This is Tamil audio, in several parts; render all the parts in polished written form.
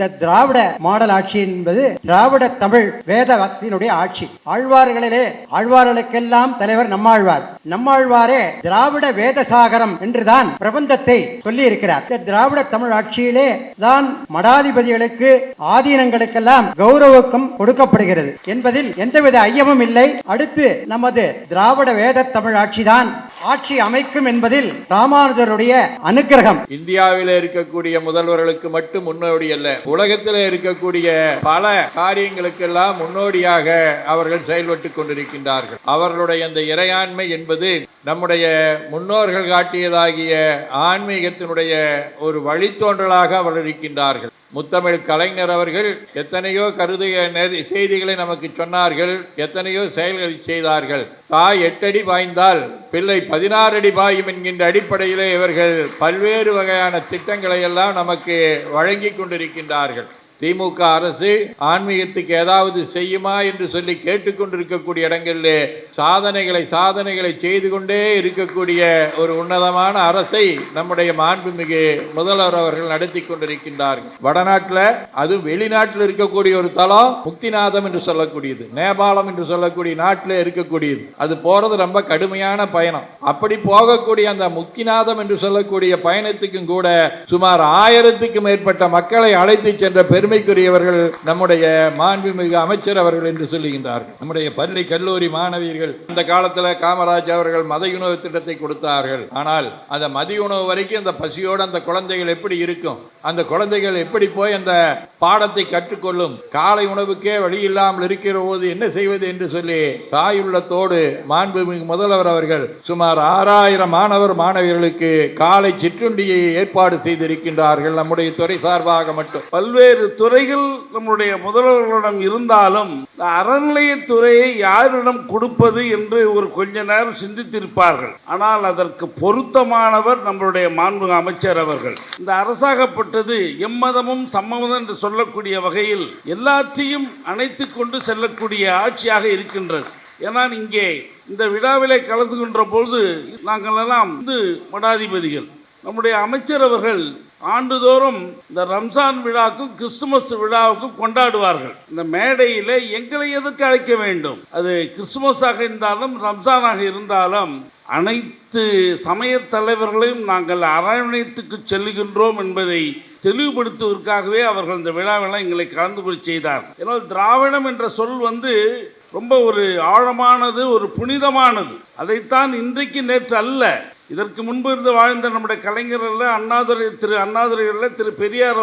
இந்த திராவிட மாடல் ஆட்சி என்பது திராவிட தமிழ் வேத பக்தியினுடைய ஆட்சி. ஆழ்வார்களிலே ஆழ்வார்களுக்கெல்லாம் தலைவர் நம்மாழ்வார். நம்மாழ்வாரே திராவிட வேத சாகரம் என்றுதான் பிரபந்தத்தை சொல்லி இருக்கிறார். இந்த திராவிட தமிழ் ஆட்சியிலே தான் மடாதிபதிகளுக்கு ஆதீனங்களுக்கெல்லாம் கௌரவக்கம் கொடுக்கப்படுகிறது என்பதில் எந்தவித ஐயமும் இல்லை. அடுத்து நமது திராவிட வேத தமிழ் ஆட்சிதான் ஆட்சி அமைக்கும் என்பதில் ராமானுஜருடைய அனுக்கிரகம். இந்தியாவில் இருக்கக்கூடிய முதல்வர்களுக்கு மட்டும் முன்னோடி அல்ல, உலகத்தில் இருக்கக்கூடிய பல காரியங்களுக்கெல்லாம் முன்னோடியாக அவர்கள் செயல்பட்டுக் கொண்டிருக்கின்றார்கள். அவர்களுடைய அந்த இறையாண்மை என்பது நம்முடைய முன்னோர்கள் காட்டியதாகிய ஆன்மீகத்தினுடைய ஒரு வழித்தோன்றலாக அவர்கள் இருக்கின்றார்கள். முத்தமிழ் கலைஞர் அவர்கள் எத்தனையோ செய்திகளை நமக்கு சொன்னார்கள், எத்தனையோ செயல்களை செய்தார்கள். தாய் 8 அடி பாய்ந்தால் பிள்ளை 16 அடி பாயும் என்கின்ற அடிப்படையிலே இவர்கள் பல்வேறு வகையான திட்டங்களை எல்லாம் நமக்கு வழங்கி கொண்டிருக்கின்றார்கள். திமுக அரசு ஆன்மீகத்துக்கு ஏதாவது செய்யுமா என்று சொல்லி கேட்டுக்கொண்டிருக்கக்கூடிய இடங்களிலே சாதனைகளை செய்து கொண்டே இருக்கக்கூடிய ஒரு உன்னதமான அரசை நம்முடைய மாண்புமிகு முதல்வர் அவர்கள் நடத்தி கொண்டிருக்கின்றார்கள். வடநாட்டில் அது வெளிநாட்டில் இருக்கக்கூடிய ஒரு தலம் முக்திநாதம் என்று சொல்லக்கூடியது, நேபாளம் என்று சொல்லக்கூடிய நாட்டில் இருக்கக்கூடியது. அது போறது ரொம்ப கடுமையான பயணம். அப்படி போகக்கூடிய அந்த முக்திநாதம் என்று சொல்லக்கூடிய பயணத்துக்கும் கூட சுமார் 1000க்கும் மேற்பட்ட மக்களை அழைத்து சென்ற பெருமைக்குரியவர்கள் நம்முடைய மாண்புமிகு அமைச்சர் அவர்கள் என்று சொல்லுகின்றார்கள். நம்முடைய பள்ளி கல்லூரி மாணவியர்கள் அந்த காலத்தில் காமராஜ் அவர்கள் மதிய உணவு திட்டத்தை கொடுத்தார்கள். ஆனால் அந்த மதிய உணவு வரைக்கும் அந்த பசியோடு அந்த குழந்தைகள் எப்படி இருக்கும், அந்த குழந்தைகள் எப்படி போய் அந்த பாடத்தை கற்றுக்கொள்ளும், காலை உணவுக்கே வழி இல்லாமல் இருக்கிற போது என்ன செய்வது என்று சொல்லி தாயுள்ளத்தோடு மாண்புமிகு முதல்வர் அவர்கள் சுமார் 6000 மாணவர் மாணவியர்களுக்கு காலை சிற்றுண்டியை ஏற்பாடு செய்திருக்கின்றார்கள். நம்முடைய துறை சார்பாக மட்டும் பல்வேறு துறைகள் நம்முடைய முதல்வர்களிடம் இருந்தாலும் அறநிலையத்துறையை யாரிடம் கொடுப்பது என்று ஒரு கொஞ்ச நேரம் சிந்தித்திருப்பார்கள். ஆனால் அதற்கு பொருத்தமானவர் நம்முடைய மாண்புமிகு அமைச்சர் அவர்கள். இந்த அரசாகப்பட்டது எம்மதமும் சம்மதம் என்று சொல்லக்கூடிய வகையில் எல்லாத்தையும் அணைத்து கொண்டு செல்லக்கூடிய ஆட்சியாக இருக்கின்றது. ஏன்னா இங்கே இந்த விழாவிலே கலந்துகின்ற பொழுது நாங்கள் எல்லாம் மடாதிபதிகள், நம்முடைய அமைச்சர் அவர்கள் ஆண்டுதோறும் இந்த ரம்ஜான் விழாவுக்கும் கிறிஸ்துமஸ் விழாவுக்கும் கொண்டாடுவார்கள். இந்த மேடையில் எங்களை எதற்கு அழைக்க வேண்டும்? அது கிறிஸ்துமஸாக இருந்தாலும் ரம்ஜானாக இருந்தாலும் அனைத்து சமய தலைவர்களையும் நாங்கள் அரவணைத்துக்கு செல்லுகின்றோம் என்பதை தெளிவுபடுத்துவதற்காகவே அவர்கள் இந்த விழாவெல்லாம் எங்களை கலந்து கொள்ள செய்தார். ஏன்னா திராவிடம் என்ற சொல் ரொம்ப ஒரு ஆழமானது, ஒரு புனிதமானது. அதைத்தான் இன்றைக்கு நேற்று அல்ல, இதற்கு முன்பு இருந்து வாழ்ந்த நம்முடைய கலைஞர்கள் அண்ணாதுரை திரு பெரியார்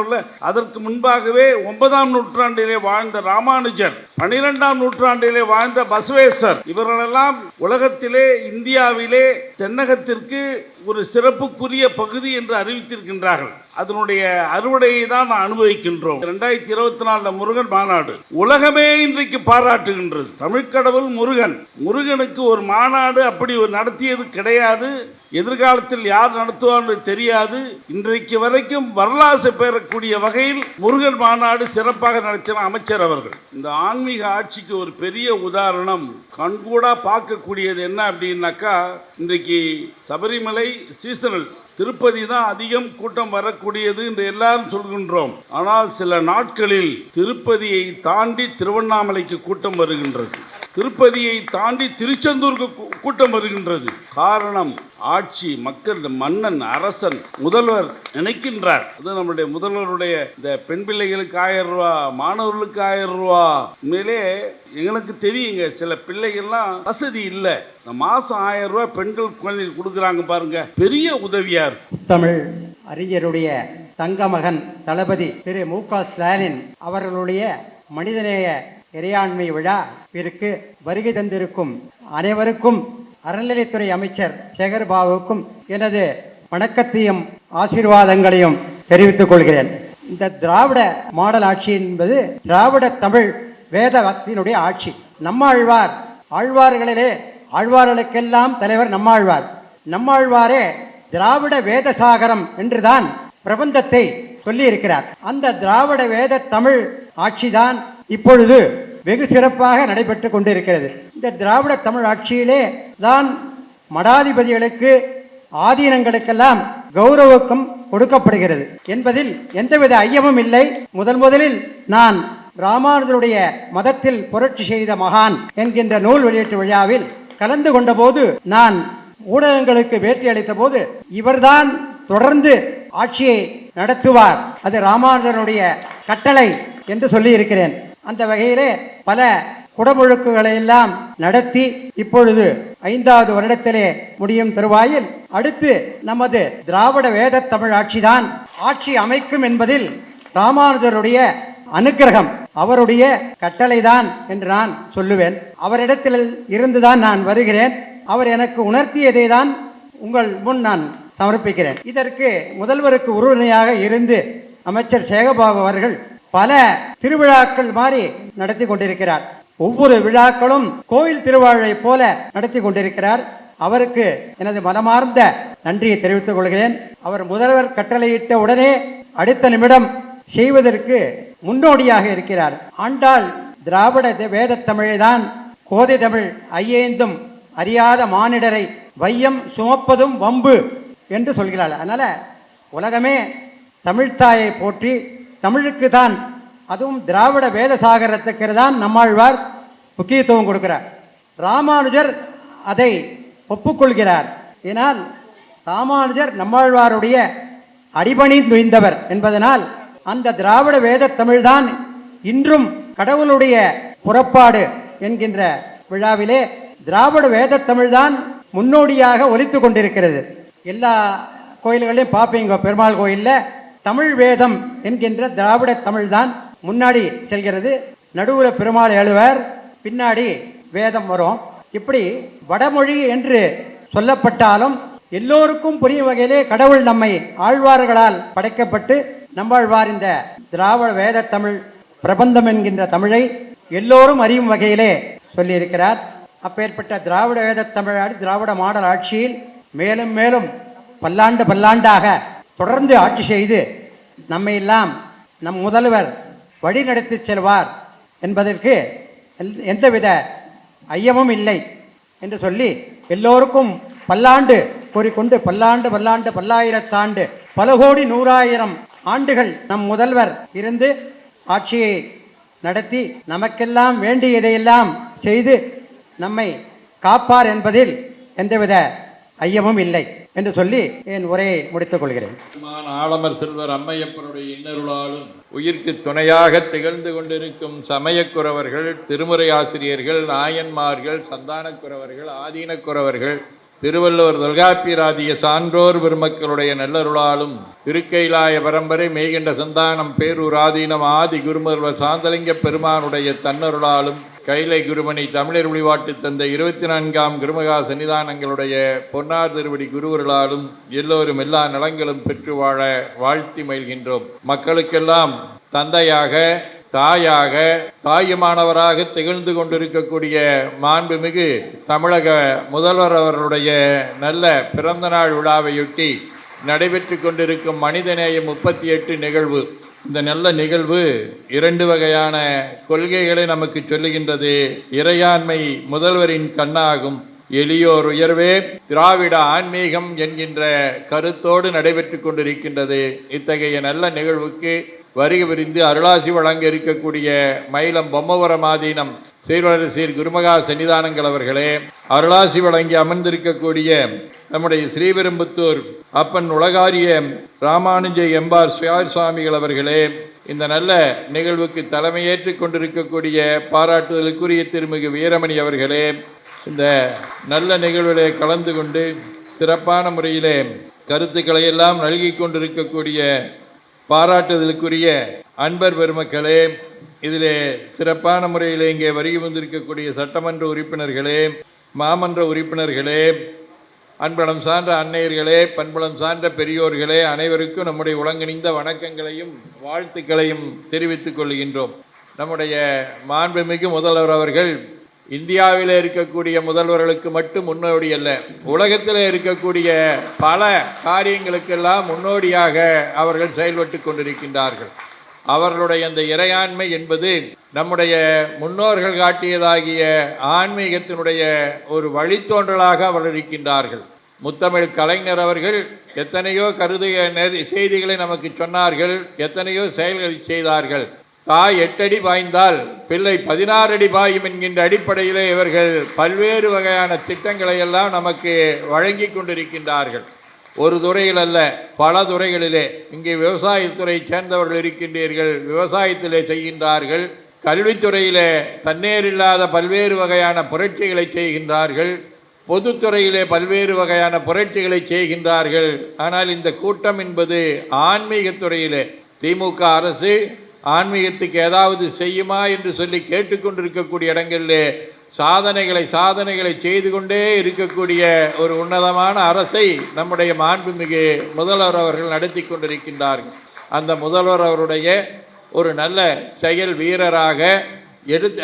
அதற்கு முன்பாகவே 9ஆம் நூற்றாண்டிலே வாழ்ந்த ராமானுஜர், 12ஆம் நூற்றாண்டிலே வாழ்ந்த பசவேஸ்வர், இவர்களெல்லாம் உலகத்திலே இந்தியாவிலே தென்னகத்திற்கு ஒரு சிறப்புக்குரிய பகுதி என்று அறிவித்திருக்கின்றார்கள். அதனுடைய அறுவடையை தான் நான் அனுபவிக்கின்றோம். 2024 முருகன் மாநாடு உலகமே இன்றைக்கு பாராட்டுகின்றது. தமிழ்கடவுள் முருகனுக்கு ஒரு மாநாடு அப்படி ஒரு நடத்தியது கிடையாது. எதிர்காலத்தில் யார் நடத்துவார்கள் தெரியாது. இன்றைக்கு வரைக்கும் வரலாறு பெறக்கூடிய வகையில் முருகன் மாநாடு சிறப்பாக நடத்தின அமைச்சர் அவர்கள். இந்த ஆன்மீக ஆட்சிக்கு ஒரு பெரிய உதாரணம் கண்கூடா பார்க்கக்கூடியது என்ன அப்படின்னாக்கா, இன்றைக்கு சபரிமலை சீசனல், திருப்பதி தான் அதிகம் கூட்டம் வரக்கூடியது என்று எல்லாரும் சொல்கின்றோம். ஆனால் சில நாட்களில் திருப்பதியை தாண்டி திருவண்ணாமலைக்கு கூட்டம் வருகின்றது, திருப்பதியை தாண்டி திருச்செந்தூருக்கு கூட்டம் வருகின்றது. காரணம் ஆட்சி, மக்கள், மன்னன், அரசன், முதல்வர் நினைக்கின்றார். அது நம்முடைய முதல்வருடைய இந்த பெண் பிள்ளைகளுக்கு 1000 ரூபா, மாணவர்களுக்கு 1000 ரூபா. உண்மையிலே எங்களுக்கு தெரியுங்க, சில பிள்ளைகள்லாம் வசதி இல்லை, இந்த மாசம் 1000 ரூபா பெண்கள் குழந்தைகள் கொடுக்குறாங்க பாருங்க, பெரிய உதவியா இருக்கு. தமிழ் அறிஞருடைய தங்க மகன் தளபதி திரு மு.க. ஸ்டாலின் அவர்களுடைய மனிதநேய இறையாண்மை விழாவிற்கு வருகை தந்திருக்கும் அனைவருக்கும் அறநிலையத்துறை அமைச்சர் சேகர் பாபுவுக்கும் எனது வணக்கத்தையும் ஆசீர்வாதங்களையும் தெரிவித்துக் கொள்கிறேன். இந்த திராவிட மாடல் ஆட்சி என்பது திராவிட தமிழ் வேத பக்தியினுடைய ஆட்சி. நம்மாழ்வார் ஆழ்வார்களிலே ஆழ்வார்களுக்கெல்லாம் தலைவர் நம்மாழ்வார். நம்மாழ்வாரே திராவிட வேத சாகரம் என்றுதான் பிரபந்தத்தை சொல்லி இருக்கிறார். அந்த திராவிட வேத தமிழ் ஆட்சிதான் இப்பொழுது வெகு சிறப்பாக நடைபெற்று கொண்டிருக்கிறது. இந்த திராவிட தமிழ் ஆட்சியிலே தான் மடாதிபதிகளுக்கு ஆதீனங்களுக்கெல்லாம் கௌரவக்கம் கொடுக்கப்படுகிறது என்பதில் எந்தவித ஐயமும் இல்லை. முதலில் நான் ராமானுஜருடைய மதத்தில் புரட்சி செய்த மகான் என்கின்ற நூல் வெளியீட்டு விழாவில் கலந்து கொண்ட போது நான் ஊடகங்களுக்கு பேட்டி அளித்த போது இவர்தான் தொடர்ந்து ஆட்சியை நடத்துவார், அது ராமானுஜருடைய கட்டளை என்று சொல்லி இருக்கிறேன். அந்த வகையிலே பல குடமுழுக்குகளை எல்லாம் நடத்தி இப்பொழுது 5வது வருடத்திலே முடியும் தருவாயில் அடுத்து நமது திராவிட வேத தமிழ் ஆட்சிதான் ஆட்சி அமைக்கும் என்பதில் ராமானுஜருடைய அனுக்கிரகம், அவருடைய கட்டளைதான் என்று நான் சொல்லுவேன். அவரிடத்தில் இருந்துதான் நான் வருகிறேன். அவர் எனக்கு உணர்த்தியதை தான் உங்கள் முன் நான் சமர்ப்பிக்கிறேன். இதற்கு முதல்வருக்கு உறுதுணையாக இருந்து அமைச்சர் சேகபாபு அவர்கள் பல திருவிழாக்கள் மாதிரி நடத்தி கொண்டிருக்கிறார். ஒவ்வொரு விழாக்களும் கோயில் திருவாழை போல நடத்தி கொண்டிருக்கிறார். அவருக்கு எனது மனமார்ந்த நன்றியை தெரிவித்துக் கொள்கிறேன். அவர் முதல்வர் கட்டளையிட்ட உடனே அடுத்த நிமிடம் செய்வதற்கு முன்னோடியாக இருக்கிறார். ஆண்டாள் திராவிட வேத தமிழைதான் கோதை தமிழ் ஐயேந்தும் அறியாத மானிடரை வையம் சுமப்பதும் வம்பு என்று சொல்கிறாள். அதனால உலகமே தமிழ்த்தாயை போற்றி தமிழுக்கு தான், அதுவும் திராவிட வேத சாகரத்துக்கு தான் நம்மாழ்வார் முக்கியத்துவம் கொடுக்கிறார். ராமானுஜர் அதை ஒப்புக்கொள்கிறார். ஏனால் ராமானுஜர் நம்மாழ்வாருடைய அடிபணி நுய்ந்தவர் என்பதனால் அந்த திராவிட வேத தமிழ்தான் இன்றும் கடவுளுடைய புறப்பாடு என்கின்ற விழாவிலே திராவிட வேத தமிழ்தான் முன்னோடியாக ஒலித்து கொண்டிருக்கிறது. எல்லா கோயில்களையும் பார்ப்பீங்க, பெருமாள் கோயிலில் தமிழ் வேதம் என்கின்ற திராவிட தமிழ் தான் முன்னாடி செல்கிறது. நடுவில் பெருமாள் எழுவர், பின்னாடி வேதம் வரும். இப்படி வடமொழி என்று சொல்லப்பட்டாலும் எல்லோருக்கும் புரியும் வகையிலே கடவுள் நம்மை ஆழ்வார்களால் படைக்கப்பட்டு நம்மாழ்வார் இந்த திராவிட வேத தமிழ் பிரபந்தம் என்கின்ற தமிழை எல்லோரும் அறியும் வகையிலே சொல்லியிருக்கிறார். அப்பேற்பட்ட திராவிட வேத தமிழ் திராவிட மாடல் ஆட்சியில் மேலும் மேலும் பல்லாண்டாக தொடர்ந்து ஆட்சி செய்து நம்மை எல்லாம் நம் முதல்வர் வழி நடத்தி செல்வார் என்பதற்கு எந்தவித ஐயமும் இல்லை என்று சொல்லி எல்லோருக்கும் பல்லாண்டு கூறிக்கொண்டு பல்லாண்டு பல்லாயிரத்தாண்டு பல கோடி 100,000 ஆண்டுகள் நம் முதல்வர் இருந்து ஆட்சியை நடத்தி நமக்கெல்லாம் வேண்டியதையெல்லாம் செய்து நம்மை காப்பார் என்பதில் எந்தவித ஐயமும் இல்லை என்று சொல்லி என் உரையை முடித்துக் கொள்கிறேன். ஆலமர் செல்வர் அம்மையப்பனுடைய இன்னருளாலும் உயிர்க்கு துணையாக திகழ்ந்து கொண்டிருக்கும் சமயக்குறவர்கள், திருமுறை ஆசிரியர்கள், நாயன்மார்கள், சந்தானக்குறவர்கள், ஆதீனக்குறவர்கள், திருவள்ளுவர் தொல்காப்பியராதிய சான்றோர் பெருமக்களுடைய நல்லருளாலும் திருக்கைலாய பரம்பரை மெய்கின்ற சந்தானம் பேரூர் ஆதீனம் ஆதி குருமர்வர் சாந்தலிங்க பெருமானுடைய தன்னருளாலும் கைலை குருமணி தமிழர் வழிபாட்டு தந்த 24ஆம் குருமகா சன்னிதானங்களுடைய பொன்னார் திருவடி குருவர்களாலும் எல்லோரும் எல்லா நலங்களும் பெற்று வாழ வாழ்த்தி மகிழ்கின்றோம். மக்களுக்கெல்லாம் தந்தையாக, தாயாக, தாயுமானவராக திகழ்ந்து கொண்டிருக்கக்கூடிய மாண்புமிகு தமிழக முதல்வர் அவர்களுடைய நல்ல பிறந்த நாள் விழாவையொட்டி நடைபெற்று கொண்டிருக்கும் மனிதநேய 38 நிகழ்வு. இந்த நல்ல நிகழ்வு 2 வகையான கொள்கைகளை நமக்கு சொல்லுகின்றது. இறையாண்மை முதல்வரின் கண்ணாகும், எளியோர் உயர்வே திராவிட ஆன்மீகம் என்கின்ற கருத்தோடு நடைபெற்று கொண்டிருக்கின்றது. இத்தகைய நல்ல நிகழ்வுக்கு வருகை புரிந்து அருளாசி வழங்க இருக்கக்கூடிய மயிலம் பொம்மபுரம் ஆதீனம் சீர்வரசீர் குருமகா சன்னிதானங்கள் அவர்களே, அருளாசி வழங்கி அமர்ந்திருக்கக்கூடிய நம்முடைய ஸ்ரீபெரும்புத்தூர் அப்பன் உலகாரிய ராமானுஜ எம்பார் சுவாமிகள் அவர்களே, இந்த நல்ல நிகழ்வுக்கு தலைமையேற்று கொண்டிருக்கக்கூடிய பாராட்டுதலுக்குரிய திருமிகு வீரமணி அவர்களே, இந்த நல்ல நிகழ்விலே கலந்து கொண்டு சிறப்பான முறையிலே கருத்துக்களை எல்லாம் நல்கி கொண்டிருக்கக்கூடிய பாராட்டுதலுக்குரிய அன்பர் பெருமக்களே, இதிலே சிறப்பான முறையில் இங்கே வருகை வந்திருக்கக்கூடிய சட்டமன்ற உறுப்பினர்களே, மாமன்ற உறுப்பினர்களே, அன்பலம் சார்ந்த அன்னையர்களே, பண்பலம் சார்ந்த பெரியோர்களே, அனைவருக்கும் நம்முடைய உலங்கணிந்த வணக்கங்களையும் வாழ்த்துக்களையும் தெரிவித்துக் கொள்கின்றோம். நம்முடைய மாண்புமிகு முதல்வர் அவர்கள் இந்தியாவில் இருக்கக்கூடிய முதல்வர்களுக்கு மட்டும் முன்னோடி அல்ல, உலகத்தில் இருக்கக்கூடிய பல காரியங்களுக்கெல்லாம் முன்னோடியாக அவர்கள் செயல்பட்டு கொண்டிருக்கின்றார்கள். அவர்களுடைய அந்த இறையாண்மை என்பது நம்முடைய முன்னோர்கள் காட்டியதாகிய ஆன்மீகத்தினுடைய ஒரு வழித்தோன்றலாக அவர்கள் இருக்கின்றார்கள். முத்தமிழ் கலைஞர் அவர்கள் எத்தனையோ செய்திகளை நமக்கு சொன்னார்கள், எத்தனையோ செயல்களை செய்தார்கள். தாய் 8 அடி பாய்ந்தால் பிள்ளை 16 அடி பாயும் என்கின்ற அடிப்படையிலே இவர்கள் பல்வேறு வகையான திட்டங்களை எல்லாம் நமக்கு வழங்கி கொண்டிருக்கின்றார்கள். ஒரு துறையில் அல்ல, பல துறைகளிலே. இங்கே விவசாயத்துறை சேர்ந்தவர்கள் இருக்கின்றீர்கள், விவசாயத்திலே செய்கின்றார்கள். கல்வித்துறையிலே தண்ணீர் இல்லாத பல்வேறு வகையான புரட்சிகளை செய்கின்றார்கள். பொதுத்துறையிலே பல்வேறு வகையான புரட்சிகளை செய்கின்றார்கள். ஆனால் இந்த கூட்டம் என்பது ஆன்மீகத்துறையிலே திமுக அரசு ஆன்மீகத்துக்கு ஏதாவது செய்யுமா என்று சொல்லி கேட்டுக்கொண்டிருக்கக்கூடிய இடங்களிலே சாதனைகளை செய்து கொண்டே இருக்கக்கூடிய ஒரு உன்னதமான அரசை நம்முடைய மாண்புமிகு முதல்வர் அவர்கள் நடத்தி கொண்டிருக்கின்றார்கள். அந்த முதல்வர் அவருடைய ஒரு நல்ல செயல் வீரராக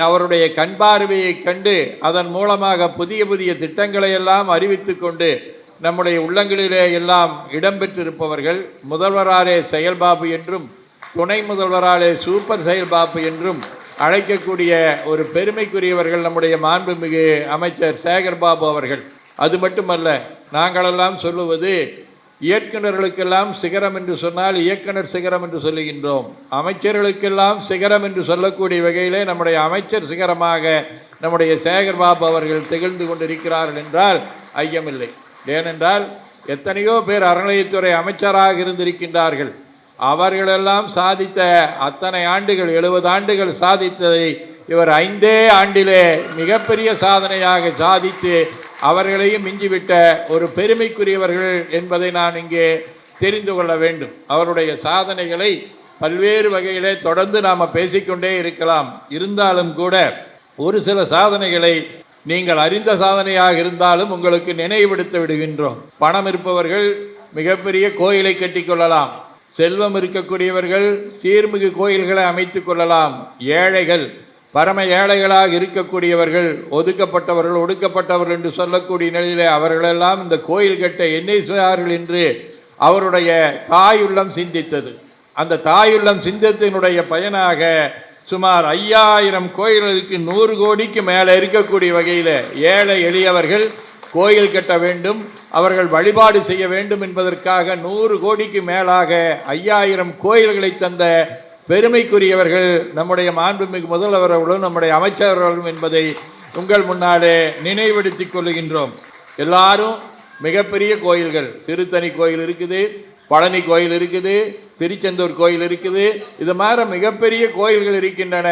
அவருடைய கண் பார்வையை கண்டு அதன் மூலமாக புதிய புதிய திட்டங்களை எல்லாம் அறிவித்து கொண்டு நம்முடைய உள்ளங்களிலே எல்லாம் இடம்பெற்றிருப்பவர்கள் முதல்வராலே செயல்பாபு என்றும் துணை முதல்வராலே சூப்பர் செயல்பாபு என்றும் அழைக்கக்கூடிய ஒரு பெருமைக்குரியவர்கள் நம்முடைய மாண்புமிகு அமைச்சர் சேகர்பாபு அவர்கள். அது மட்டுமல்ல, நாங்களெல்லாம் சொல்லுவது இயக்குநர்களுக்கெல்லாம் சிகரம் என்று சொன்னால் இயக்குனர் சிகரம் என்று சொல்லுகின்றோம். அமைச்சர்களுக்கெல்லாம் சிகரம் என்று சொல்லக்கூடிய வகையிலே நம்முடைய அமைச்சர் சிகரமாக நம்முடைய சேகர்பாபு அவர்கள் திகழ்ந்து கொண்டிருக்கிறார்கள் என்றால் ஐயமில்லை. ஏனென்றால் எத்தனையோ பேர் அறநிலையத்துறை அமைச்சராக இருந்திருக்கின்றார்கள். அவர்களெல்லாம் சாதித்த அத்தனை ஆண்டுகள் 70 ஆண்டுகள் சாதித்ததை இவர் 5 ஆண்டிலே மிகப்பெரிய சாதனையாக சாதித்து அவர்களையும் மிஞ்சிவிட்ட ஒரு பெருமைக்குரியவர்கள் என்பதை நான் இங்கே தெரிந்து கொள்ள வேண்டும். அவருடைய சாதனைகளை பல்வேறு வகையிலே தொடர்ந்து நாம் பேசிக்கொண்டே இருக்கலாம். இருந்தாலும் கூட ஒரு சில சாதனைகளை நீங்கள் அறிந்த சாதனையாக இருந்தாலும் உங்களுக்கு நினைவுபடுத்த விடுகின்றோம். பணம் இருப்பவர்கள் மிகப்பெரிய கோயிலை கட்டிக்கொள்ளலாம், செல்வம் இருக்கக்கூடியவர்கள் சீர்மிகு கோயில்களை அமைத்துக் கொள்ளலாம். ஏழைகள், பரம ஏழைகளாக இருக்கக்கூடியவர்கள், ஒதுக்கப்பட்டவர்கள் ஒடுக்கப்பட்டவர்கள் என்று சொல்லக்கூடிய நிலையிலே அவர்களெல்லாம் இந்த கோயில் கட்ட என்ன செய்வார்கள் என்று அவருடைய தாயுள்ளம் சிந்தித்தது. அந்த தாயுள்ளம் சிந்தத்தினுடைய பயனாக சுமார் 5000 கோயில்களுக்கு 100 கோடிக்கு மேலே இருக்கக்கூடிய வகையில் ஏழை எளியவர்கள் கோயில் கட்ட வேண்டும், அவர்கள் வழிபாடு செய்ய வேண்டும் என்பதற்காக 100 கோடிக்கு மேலாக 5000 கோயில்களை தந்த பெருமைக்குரியவர்கள் நம்முடைய மாண்புமிகு முதல்வர்களும் நம்முடைய அமைச்சர்களும் என்பதை உங்கள் முன்னாலே நினைவுபடுத்திக் கொள்கின்றோம். எல்லாரும் மிகப்பெரிய கோயில்கள், திருத்தணி கோயில் இருக்குது, பழனி கோயில் இருக்குது, திருச்செந்தூர் கோயில் இருக்குது, இது மாதிரி மிகப்பெரிய கோயில்கள் இருக்கின்றன.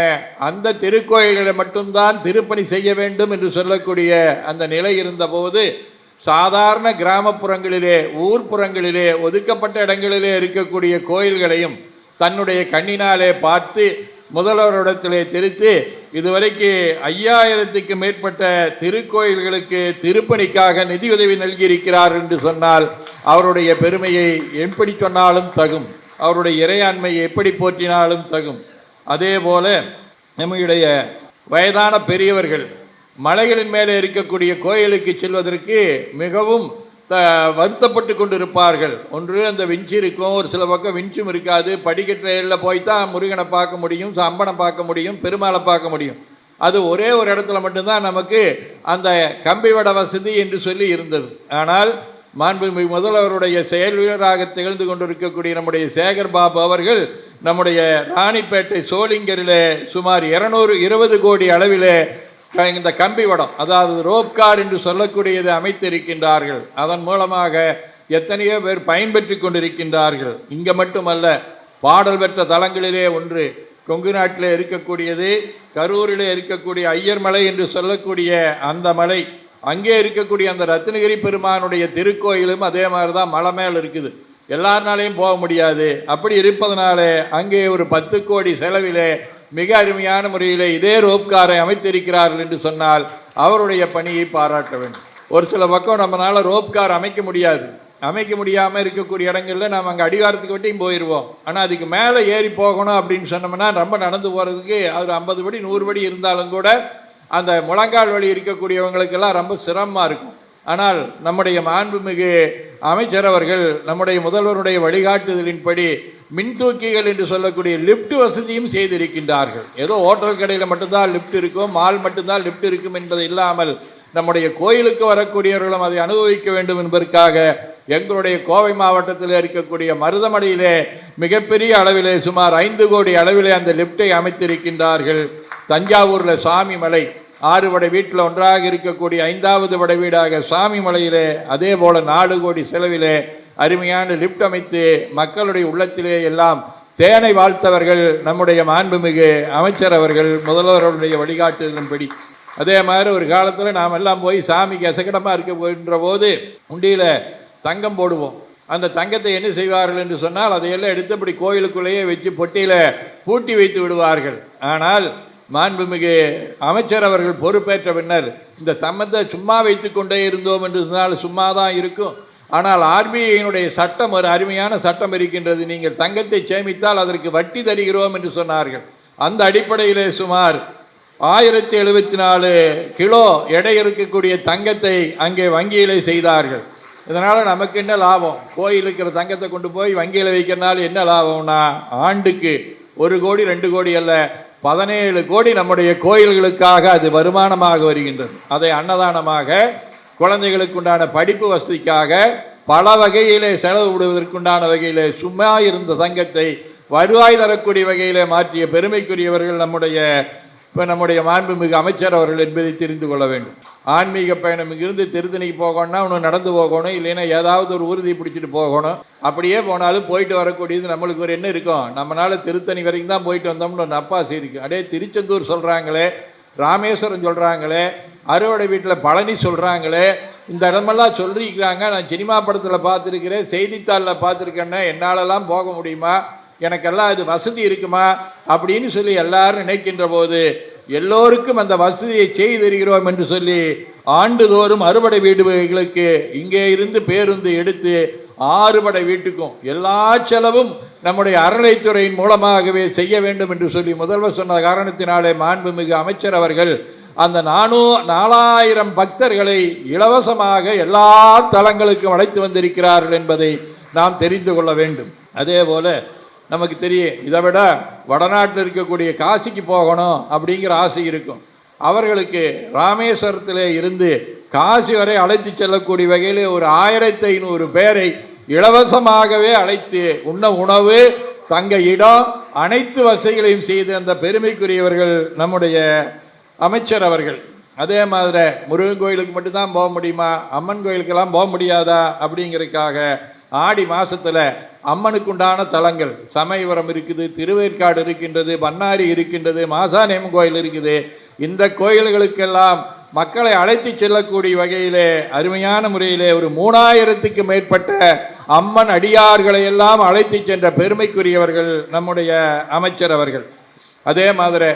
அந்த திருக்கோயில்களை மட்டும்தான் திருப்பணி செய்ய வேண்டும் என்று சொல்லக்கூடிய அந்த நிலை இருந்தபோது சாதாரண கிராமப்புறங்களிலே ஊர்ப்புறங்களிலே ஒதுக்கப்பட்ட இடங்களிலே இருக்கக்கூடிய கோயில்களையும் தன்னுடைய கண்ணினாலே பார்த்து முதல்வரிடத்திலே தெரித்து இதுவரைக்கு 5000க்கு மேற்பட்ட திருக்கோயில்களுக்கு திருப்பணிக்காக நிதியுதவி நல்கியிருக்கிறார் என்று சொன்னால் அவருடைய பெருமையை எப்படி சொன்னாலும் தகும், அவருடைய இறையாண்மையை எப்படி போற்றினாலும் தகும். அதே போல நம்முடைய வயதான பெரியவர்கள் மலைகளின் மேலே இருக்கக்கூடிய கோயிலுக்கு செல்வதற்கு மிகவும் வருத்தப்பட்டு கொண்டிருப்பார்கள். ஒன்று அந்த விஞ்சி இருக்கும், ஒரு சில பக்கம் விஞ்சும் இருக்காது. படிக்கட்டில் போய்தான் முருகனை பார்க்க முடியும், அம்பனை பார்க்க முடியும், பெருமாளை பார்க்க முடியும். அது ஒரே ஒரு இடத்துல மட்டும்தான் நமக்கு அந்த கம்பிவட வசதி என்று சொல்லி இருந்தது. ஆனால் மாண்புமிகு முதல்வருடைய செயல் வீரராக திகழ்ந்து கொண்டிருக்கக்கூடிய நம்முடைய சேகர்பாபு அவர்கள் நம்முடைய ராணிப்பேட்டை சோளிங்கரிலே சுமார் 220 கோடி அளவிலே இந்த கம்பி வடம், அதாவது ரோப்கார் என்று சொல்லக்கூடியதை அமைத்திருக்கின்றார்கள். அதன் மூலமாக எத்தனையோ பேர் பயன்பெற்று கொண்டிருக்கின்றார்கள். இங்கே மட்டுமல்ல, பாடல் பெற்ற தலங்களிலே ஒன்று கொங்கு நாட்டிலே இருக்கக்கூடியது, கரூரிலே இருக்கக்கூடிய ஐயர் மலை என்று சொல்லக்கூடிய அந்த மலை, அங்கே இருக்கக்கூடிய அந்த ரத்னகிரி பெருமானுடைய திருக்கோயிலும் அதே மாதிரி தான் மலை மேல் இருக்குது. எல்லாருனாலையும் போக முடியாது. அப்படி இருப்பதனாலே அங்கே ஒரு 10 கோடி செலவிலே மிக அருமையான முறையில் இதே ரோப்காரை அமைத்திருக்கிறார்கள் என்று சொன்னால் அவருடைய பணியை பாராட்ட வேண்டும். ஒரு சில பக்கம் நம்மளால ரோப்கார் அமைக்க முடியாது. அமைக்க முடியாமல் இருக்கக்கூடிய இடங்களில் நாம் அங்கே அடிவாரத்துக்கு வட்டியும் போயிடுவோம். ஆனால் அதுக்கு மேலே ஏறி போகணும் அப்படின்னு சொன்னோம்னா ரொம்ப நடந்து போகிறதுக்கு அது 50 படி 100 படி இருந்தாலும் கூட அந்த முழங்கால் வழி இருக்கக்கூடியவங்களுக்கெல்லாம் ரொம்ப சிரமமாக இருக்கும். ஆனால் நம்முடைய மாண்புமிகு அமைச்சர் அவர்கள் நம்முடைய முதல்வருடைய வழிகாட்டுதலின்படி மின்தூக்கிகள் என்று சொல்லக்கூடிய லிப்ட் வசதியும் செய்திருக்கின்றார்கள். ஏதோ ஹோட்டல் கடையில் மட்டும்தான் லிப்ட் இருக்கும், மால் மட்டும்தான் லிப்ட் இருக்கும் என்பது இல்லாமல் நம்முடைய கோயிலுக்கு வரக்கூடியவர்களும் அதை அனுபவிக்க வேண்டும் என்பதற்காக எங்களுடைய கோவை மாவட்டத்தில் இருக்கக்கூடிய மருதமலையிலே மிகப்பெரிய அளவிலே சுமார் 5 கோடி அளவிலே அந்த லிப்டை அமைத்திருக்கின்றார்கள். தஞ்சாவூரில் சாமி மலை 6 படை வீட்டில் ஒன்றாக இருக்கக்கூடிய 5வது படை வீடாக சாமி மலையிலே அதே போல 4 கோடி செலவிலே அருமையான லிப்ட் அமைத்து மக்களுடைய உள்ளத்திலே எல்லாம் தேனை வாழ்த்தவர்கள் நம்முடைய மாண்புமிகு அமைச்சர் அவர்கள் முதல்வர்களுடைய வழிகாட்டுதலின்படி. அதே மாதிரி ஒரு காலத்தில் நாம் எல்லாம் போய் சாமிக்கு அசகடமாக இருக்க போகின்ற போது உண்டியில் தங்கம் போடுவோம். அந்த தங்கத்தை என்ன செய்வார்கள் என்று சொன்னால் அதையெல்லாம் எடுத்தபடி கோயிலுக்குள்ளேயே வச்சு பொட்டியில் பூட்டி வைத்து விடுவார்கள். ஆனால் மாண்புமிகு அமைச்சர் அவர்கள் பொறுப்பேற்ற பின்னர் இந்த தங்கத்தை சும்மா வைத்து கொண்டே இருந்தோம் என்று சொன்னால் சும்மா தான் இருக்கும். ஆனால் ஆர்பிஐயினுடைய சட்டம் ஒரு அருமையான சட்டம் இருக்கின்றது. நீங்கள் தங்கத்தை சேமித்தால் அதற்கு வட்டி தருகிறோம் என்று சொன்னார்கள். அந்த அடிப்படையிலே சுமார் 1074 கிலோ எடை இருக்கக்கூடிய தங்கத்தை அங்கே வங்கியிலே செய்தார்கள். இதனால் நமக்கு என்ன லாபம்? கோயில் இருக்கிற தங்கத்தை கொண்டு போய் வங்கியில் வைக்கிறனால என்ன லாபம்னா ஆண்டுக்கு 1 கோடி 2 கோடி அல்ல 17 கோடி நம்முடைய கோயில்களுக்காக அது வருமானமாக வருகின்றது. அதை அன்னதானமாக, குழந்தைகளுக்கு உண்டான படிப்பு வசதிக்காக, பல வகையிலே செலவு விடுவதற்குண்டான வகையிலே சும்மா இருந்த தங்கத்தை வருவாய் தரக்கூடிய வகையிலே மாற்றிய பெருமைக்குரியவர்கள் நம்முடைய மாண்புமிகு அமைச்சர் அவர்கள் என்பதை தெரிந்து கொள்ள வேண்டும். ஆன்மீக பயணம் இங்கிருந்து திருத்தணிக்கு போகணும்னா ஒன்று நடந்து போகணும், இல்லைன்னா ஏதாவது ஒரு ஊர்தி பிடிச்சிட்டு போகணும். அப்படியே போனாலும் போயிட்டு வரக்கூடியது நம்மளுக்கு ஒரு என்ன இருக்கும், நம்மளால திருத்தணி வரைக்கும் தான் போயிட்டு வந்தோம்னு ஒரு நப்பாசி இருக்குது. அப்படியே திருச்செந்தூர் சொல்கிறாங்களே, ராமேஸ்வரம் சொல்கிறாங்களே, அறுவடை வீட்டில் பழனி சொல்கிறாங்களே, இந்த இடமெல்லாம் சொல்லியிருக்கிறாங்க. நான் சினிமா படத்தில் பார்த்துருக்கிறேன், செய்தித்தாளில் பார்த்துருக்கேன்னா என்னாலெல்லாம் போக முடியுமா, எனக்கெல்லாம் அது வசதி இருக்குமா அப்படின்னு சொல்லி எல்லாரும் நினைக்கின்ற போது எல்லோருக்கும் அந்த வசதியை செய்து தருகிறோம் என்று சொல்லி ஆண்டுதோறும் அறுபடை வீடுகளுக்கு இங்கே இருந்து பேருந்து எடுத்து 6 படை வீட்டுக்கும் எல்லா செலவும் நம்முடைய அறநிலைத்துறையின் மூலமாகவே செய்ய வேண்டும் என்று சொல்லி முதல்வர் சொன்ன காரணத்தினாலே மாண்புமிகு அமைச்சர் அவர்கள் அந்த 4000 பக்தர்களை இலவசமாக எல்லா தலங்களுக்கும் அழைத்து வந்திருக்கிறார்கள் என்பதை நாம் தெரிந்து கொள்ள வேண்டும். அதே போல நமக்கு தெரியும், இதை விட வடநாட்டில் இருக்கக்கூடிய காசிக்கு போகணும் அப்படிங்கிற ஆசை இருக்கும். அவர்களுக்கு ராமேஸ்வரத்திலே இருந்து காசி வரை அழைத்து செல்லக்கூடிய வகையில் ஒரு 1500 பேரை இலவசமாகவே அழைத்து உண்ண உணவு, தங்க இடம், அனைத்து வசதிகளையும் செய்து அந்த பெருமைக்குரியவர்கள் நம்முடைய அமைச்சர் அவர்கள். அதே மாதிரி முருகன் கோயிலுக்கு மட்டும்தான் போக முடியுமா, அம்மன் கோயிலுக்கெல்லாம் போக முடியாதா அப்படிங்கிறதுக்காக ஆடி மாதத்தில் அம்மனுக்குண்டான தலங்கள் சமயபுரம் இருக்குது, திருவேற்காடு இருக்கின்றது, பண்ணாரி இருக்கின்றது, மாசாணியம்மன் கோயில் இருக்குது. இந்த கோயில்களுக்கெல்லாம் மக்களை அழைத்து செல்லக்கூடிய வகையிலே அருமையான முறையிலே ஒரு 3000க்கு மேற்பட்ட அம்மன் அடியார்களை எல்லாம் அழைத்து சென்ற பெருமைக்குரியவர்கள் நம்முடைய அமைச்சர் அவர்கள். அதே மாதிரி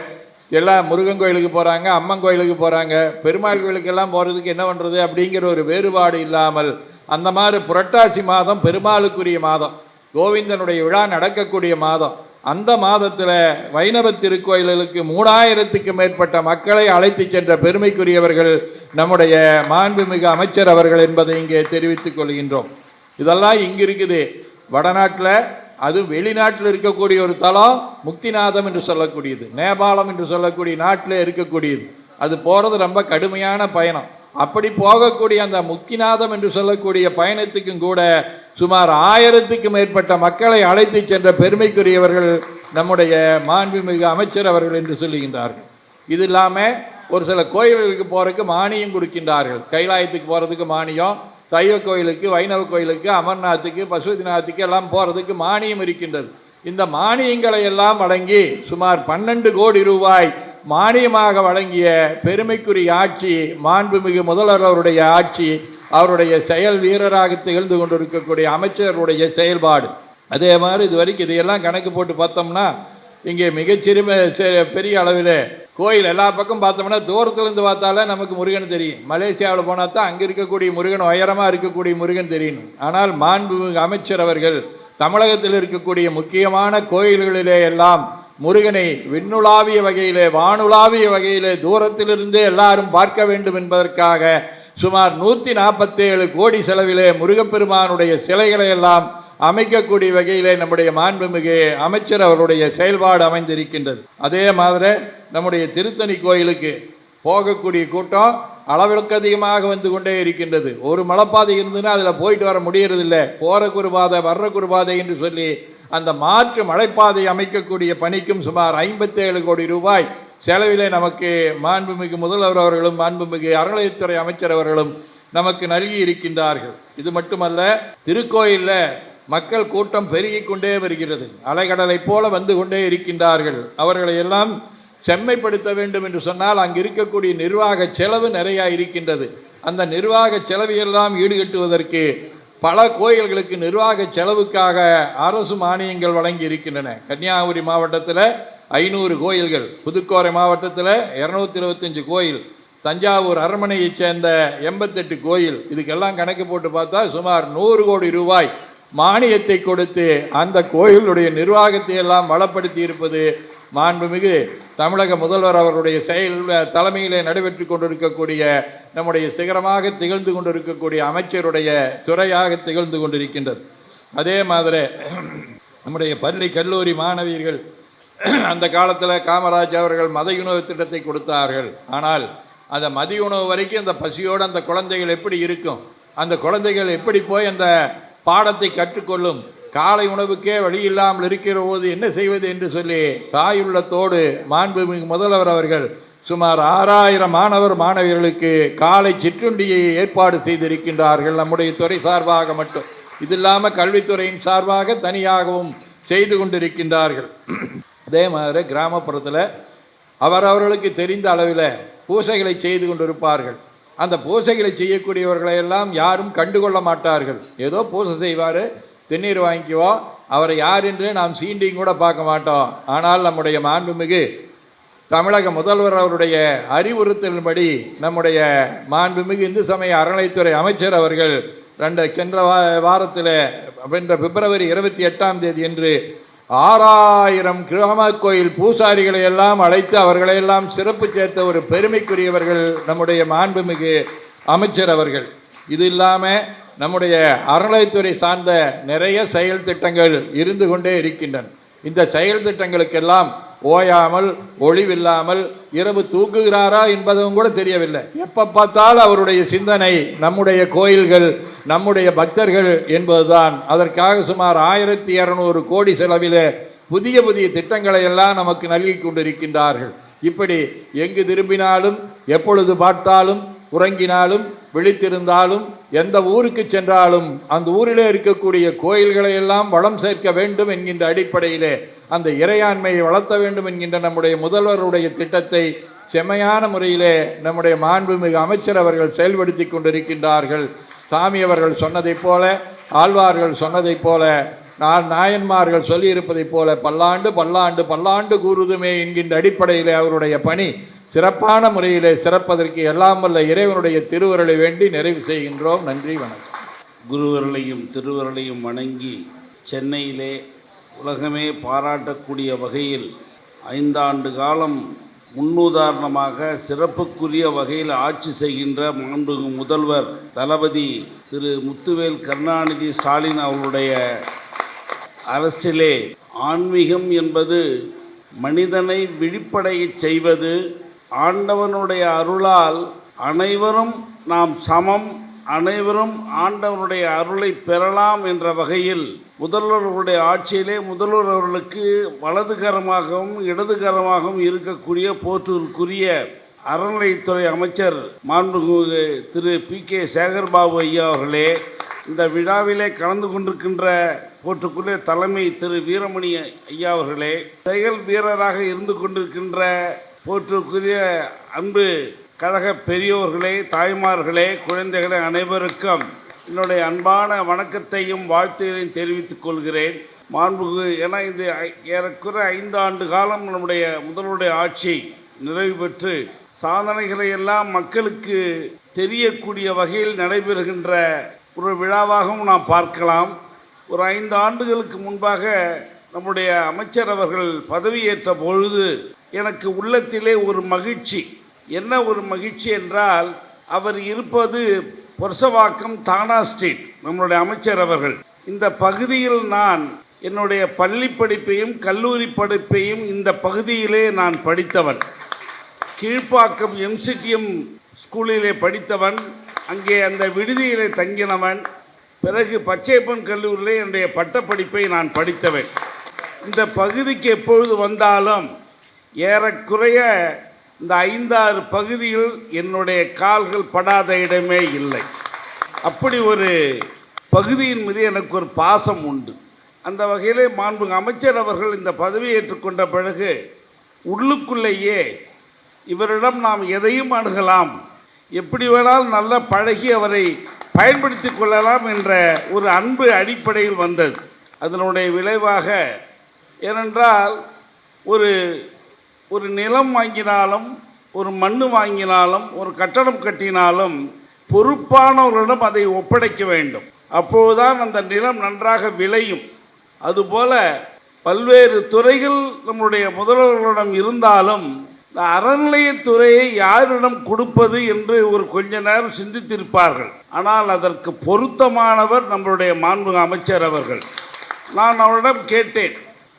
எல்லாம் முருகன் கோயிலுக்கு போகிறாங்க, அம்மன் கோயிலுக்கு போகிறாங்க, பெருமாள் கோயிலுக்கெல்லாம் போகிறதுக்கு என்ன பண்ணுறது அப்படிங்கிற ஒரு வேறுபாடு இல்லாமல் அந்த மாதிரி புரட்டாசி மாதம் பெருமாளுக்குரிய மாதம், கோவிந்தனுடைய விழா நடக்கக்கூடிய மாதம், அந்த மாதத்தில் வைணவ திருக்கோயில்களுக்கு 3000க்கு மேற்பட்ட மக்களை அழைத்து சென்ற பெருமைக்குரியவர்கள் நம்முடைய மாண்புமிகு அமைச்சர் அவர்கள் என்பதை இங்கே தெரிவித்துக் கொள்கின்றோம். இதெல்லாம் இங்கு இருக்குது. வடநாட்டில் அது வெளிநாட்டில் இருக்கக்கூடிய ஒரு தலம் முக்திநாதம் என்று சொல்லக்கூடியது, நேபாளம் என்று சொல்லக்கூடிய நாட்டில் இருக்கக்கூடியது. அது போகிறது ரொம்ப கடுமையான பயணம். அப்படி போகக்கூடிய அந்த முக்திநாதம் என்று சொல்லக்கூடிய பயணத்துக்கும் கூட சுமார் 1000க்கு மேற்பட்ட மக்களை அழைத்து சென்ற பெருமைக்குரியவர்கள் நம்முடைய மாண்புமிகு அமைச்சர் அவர்கள் என்று சொல்லுகின்றார்கள். இது இல்லாமல் ஒரு சில கோயில்களுக்கு போகிறதுக்கு மானியம் கொடுக்கின்றார்கள். கைலாயத்துக்கு போகிறதுக்கு மானியம், சைவ கோயிலுக்கு, வைணவ கோயிலுக்கு, அமர்நாத்துக்கு, பசுபதிநாத்துக்கு எல்லாம் போகிறதுக்கு மானியம் இருக்கின்றது. இந்த மானியங்களை எல்லாம் வழங்கி சுமார் 12 கோடி ரூபாய் மானியமாக வழங்கிய பெருமைக்குரிய ஆட்சி மாண்புமிகு முதல்வர் அவருடைய ஆட்சி, அவருடைய செயல் வீரராக திகழ்ந்து கொண்டிருக்கக்கூடிய அமைச்சருடைய செயல்பாடு. அதே மாதிரி இது வரைக்கும் இதையெல்லாம் கணக்கு போட்டு பார்த்தோம்னா இங்கே பெரிய அளவில் கோயில் எல்லா பக்கம் பார்த்தோம்னா தூரத்துலேருந்து பார்த்தாலே நமக்கு முருகன் தெரியும். மலேசியாவில் போனால் தான் அங்கே இருக்கக்கூடிய முருகன், உயரமாக இருக்கக்கூடிய முருகன் தெரியணும். ஆனால் மாண்புமிகு அமைச்சர் அவர்கள் தமிழகத்தில் இருக்கக்கூடிய முக்கியமான கோயில்களிலே எல்லாம் முருகனை விண்ணுலாவிய வகையிலே, வானுலாவிய வகையிலே தூரத்திலிருந்தே எல்லாரும் பார்க்க வேண்டும் என்பதற்காக சுமார் 147 கோடி செலவிலே முருகப்பெருமானுடைய சிலைகளை எல்லாம் அமைக்கக்கூடிய வகையிலே நம்முடைய மாண்புமிகு அமைச்சர் அவருடைய செயல்பாடு அமைந்திருக்கின்றது. அதே மாதிரி நம்முடைய திருத்தணி கோயிலுக்கு போகக்கூடிய கூட்டம் அளவிற்கு அதிகமாக வந்து கொண்டே இருக்கின்றது. ஒரு மலைப்பாதை இருந்ததுன்னா அதில் போயிட்டு வர முடியறதில்லை. போறக்கு ஒரு பாதை, வர்றக்கு ஒரு பாதை என்று சொல்லி அந்த மாற்று மலைப்பாதை அமைக்கக்கூடிய பணிக்கும் சுமார் 57 கோடி ரூபாய் செலவிலே நமக்கு மாண்புமிகு முதல்வர் அவர்களும் மாண்புமிகு அறநிலையத்துறை அமைச்சர் அவர்களும் நமக்கு நல்கி இருக்கின்றார்கள். இது மட்டுமல்ல, திருக்கோயிலில் மக்கள் கூட்டம் பெருகிக் கொண்டே வருகிறது. அலைகடலை போல வந்து கொண்டே இருக்கின்றார்கள். அவர்களை எல்லாம் செம்மைப்படுத்த வேண்டும் என்று சொன்னால் அங்கு இருக்கக்கூடிய நிர்வாக செலவு நிறைய இருக்கின்றது. அந்த நிர்வாக செலவையெல்லாம் ஈடுகட்டுவதற்கு பல கோயில்களுக்கு நிர்வாக செலவுக்காக அரசு மானியங்கள் வழங்கி இருக்கின்றன. கன்னியாகுமரி மாவட்டத்தில் 500 கோயில்கள், புதுக்கோட்டை மாவட்டத்தில் 225 கோயில், தஞ்சாவூர் அரண்மனையைச் சேர்ந்த 88 கோயில், இதுக்கெல்லாம் கணக்கு போட்டு பார்த்தா சுமார் 100 கோடி ரூபாய் மானியத்தை கொடுத்து அந்த கோயிலுடைய நிர்வாகத்தை எல்லாம் வளப்படுத்தி இருப்பது மாண்புமிகு தமிழக முதல்வர் அவருடைய தலைமையிலே நடைபெற்று கொண்டிருக்கக்கூடிய நம்முடைய சிகரமாக திகழ்ந்து கொண்டிருக்கக்கூடிய அமைச்சருடைய துறையாக திகழ்ந்து கொண்டிருக்கின்றது. அதே மாதிரி நம்முடைய பள்ளி கல்லூரி மாணவியர்கள் அந்த காலத்தில் காமராஜ் அவர்கள் மதிய உணவு திட்டத்தை கொடுத்தார்கள். ஆனால் அந்த மதிய உணவு வரைக்கும் அந்த பசியோடு அந்த குழந்தைகள் எப்படி இருக்கும்? அந்த குழந்தைகள் எப்படி போய் அந்த பாடத்தை கற்றுக்கொள்ளும்? காலை உணவுக்கே வழி இல்லாமல் இருக்கிற போது என்ன செய்வது என்று சொல்லி தாயுள்ளத்தோடு மாண்புமிகு முதல்வர் அவர்கள் சுமார் 6000 மாணவர் மாணவியர்களுக்கு காலை சிற்றுண்டியை ஏற்பாடு செய்திருக்கின்றார்கள் நம்முடைய துறை சார்பாக மட்டும். இது இல்லாமல் கல்வித்துறையின் சார்பாக தனியாகவும் செய்து கொண்டிருக்கின்றார்கள். அதே மாதிரி கிராமப்புறத்தில் அவரவர்களுக்கு தெரிந்த அளவில் பூசைகளை செய்து கொண்டிருப்பார்கள். அந்த பூசைகளை செய்யக்கூடியவர்களை எல்லாம் யாரும் கண்டுகொள்ள மாட்டார்கள். ஏதோ பூசை செய்வார், திருநீர் வாங்கிக்குவோம், அவரை யார் என்று நாம் சீண்டியும் கூட பார்க்க மாட்டோம். ஆனால் நம்முடைய மாண்புமிகு தமிழக முதல்வர் அவருடைய அறிவுறுத்தலின்படி நம்முடைய மாண்புமிகு இந்து சமய அறநிலைத்துறை அமைச்சர் அவர்கள் சென்ற வாரத்தில் வென்ற பிப்ரவரி 28ஆம் தேதி என்று 6000 கிராம கோயில் பூசாரிகளை எல்லாம் அழைத்து அவர்களையெல்லாம் சிறப்பு சேர்த்த ஒரு பெருமைக்குரியவர்கள் நம்முடைய மாண்புமிகு அமைச்சர் அவர்கள். இது இல்லாமல் நம்முடைய அறநிலைத்துறை சார்ந்த நிறைய செயல் திட்டங்கள் இருந்து கொண்டே இருக்கின்றன. இந்த செயல் திட்டங்களுக்கெல்லாம் ஓயாமல் ஒளிவில்லாமல் இரவு தூக்குகிறாரா என்பதும் கூட தெரியவில்லை. எப்போ பார்த்தால் அவருடைய சிந்தனை நம்முடைய கோயில்கள், நம்முடைய பக்தர்கள் என்பதுதான். அதற்காக சுமார் 1200 கோடி செலவில் புதிய புதிய திட்டங்களை எல்லாம் நமக்கு நல்கி கொண்டிருக்கின்றார்கள். இப்படி எங்கு திரும்பினாலும், எப்பொழுது பார்த்தாலும், உறங்கினாலும், விழித்திருந்தாலும், எந்த ஊருக்கு சென்றாலும் அந்த ஊரிலே இருக்கக்கூடிய கோயில்களை எல்லாம் வளம் சேர்க்க வேண்டும் என்கின்ற அடிப்படையிலே அந்த இறையாண்மையை வளர்த்த வேண்டும் என்கின்ற நம்முடைய முதல்வருடைய திட்டத்தை செம்மையான முறையிலே நம்முடைய மாண்புமிகு அமைச்சர் அவர்கள் செயல்படுத்தி கொண்டிருக்கின்றார்கள். சாமி அவர்கள் சொன்னதைப் போல, ஆழ்வார்கள் சொன்னதைப் போல, நாயன்மார்கள் சொல்லியிருப்பதைப் போல பல்லாண்டு பல்லாண்டு பல்லாண்டு கூறுதுமே என்கின்ற அடிப்படையிலே அவருடைய பணி சிறப்பான முறையிலே சிறப்பதற்கு எல்லாம் வல்ல இறைவனுடைய திருவருளை வேண்டி நிறைவு செய்கின்றோம். நன்றி, வணக்கம். குருவருளையும் திருவருளையும் வணங்கி சென்னையிலே உலகமே பாராட்டக்கூடிய வகையில் 5 ஆண்டு காலம் முன்னுதாரணமாக சிறப்புக்குரிய வகையில் ஆட்சி செய்கின்ற மாண்புமிகு முதல்வர் தளபதி திரு முத்துவேல் கருணாநிதி ஸ்டாலின் அவர்களுடைய அரசிலே ஆன்மீகம் என்பது மனிதனை விழிப்படையச் செய்வது, ஆண்டவனுடைய அருளால் அனைவரும் நாம் சமம், அனைவரும் ஆண்டவனுடைய அருளை பெறலாம் என்ற வகையில் முதல்வர்களுடைய ஆட்சியிலே முதல்வர் அவர்களுக்கு வலதுகரமாகவும் இடதுகரமாகவும் இருக்கக்கூடிய போற்றுக்குரிய அறநிலையத்துறை அமைச்சர் மாண்புமிகு திரு PK சேகர்பாபு ஐயா அவர்களே, இந்த விழாவிலே கலந்து கொண்டிருக்கின்ற போற்றுக்குரிய தலைமை திரு வீரமணி ஐயா அவர்களே, செயல் வீரராக இருந்து கொண்டிருக்கின்ற போற்றுக்குரிய அன்பு கழக பெரியோர்களே, தாய்மார்களே, குழந்தைகளே, அனைவருக்கும் என்னுடைய அன்பான வணக்கத்தையும் வாழ்த்தையும் தெரிவித்துக் கொள்கிறேன். மாண்புமிகு என இது ஏறக்குறை 5 ஆண்டு காலம் நம்முடைய முதல்வருடைய ஆட்சி நிறைவு பெற்று சாதனைகளை எல்லாம் மக்களுக்கு தெரியக்கூடிய வகையில் நடைபெறுகின்ற ஒரு விழாவாகவும் நாம் பார்க்கலாம். ஒரு 5 ஆண்டுகளுக்கு முன்பாக நம்முடைய அமைச்சர் அவர்கள் பதவியேற்ற பொழுது எனக்கு உள்ளத்திலே ஒரு மகிழ்ச்சி. என்ன ஒரு மகிழ்ச்சி என்றால், அவர் இருப்பது பொர்சவாக்கம் தானா ஸ்ட்ரீட். நம்முடைய அமைச்சர் அவர்கள் இந்த பகுதியில் நான் என்னுடைய பள்ளி படிப்பையும் கல்லூரி படிப்பையும் இந்த பகுதியிலே நான் படித்தவன். கீழ்ப்பாக்கம் MCTM ஸ்கூலிலே படித்தவன், அங்கே அந்த விடுதியிலே தங்கினவன். பிறகு பச்சையப்பன் கல்லூரியிலே என்னுடைய பட்டப்படிப்பை நான் படித்தவன். இந்த பகுதிக்கு எப்பொழுது வந்தாலும் ஏறக்குறைய இந்த 5-6 பகுதியில் என்னுடைய கால்கள் படாத இடமே இல்லை. அப்படி ஒரு பகுதியின் மீது எனக்கு ஒரு பாசம் உண்டு. அந்த வகையிலே மாண்புமிகு அமைச்சர் அவர்கள் இந்த பதவியை ஏற்றுக்கொண்ட பிறகு உள்ளுக்குள்ளேயே இவரிடம் நாம் எதையும் அணுகலாம், எப்படி வேணாலும் நல்லா பழகி அவரை பயன்படுத்தி கொள்ளலாம் என்ற ஒரு அன்பு அடிப்படையில் வந்தது. அதனுடைய விளைவாக, ஏனென்றால் ஒரு நிலம் வாங்கினாலும், ஒரு மண் வாங்கினாலும், ஒரு கட்டடம் கட்டினாலும் பொறுப்பானவர்களிடம் அதை ஒப்படைக்க வேண்டும். அப்போதுதான் அந்த நிலம் நன்றாக விளையும். அதுபோல பல்வேறு துறைகள் நம்முடைய முதல்வர்களிடம் இருந்தாலும் இந்த அறநிலையத்துறையை யாரிடம் கொடுப்பது என்று ஒரு கொஞ்ச நேரம் சிந்தித்திருப்பார்கள். ஆனால் அதற்கு பொருத்தமானவர் நம்முடைய மாண்புமிகு அமைச்சர் அவர்கள். நான் அவரிடம் கேட்டேன்,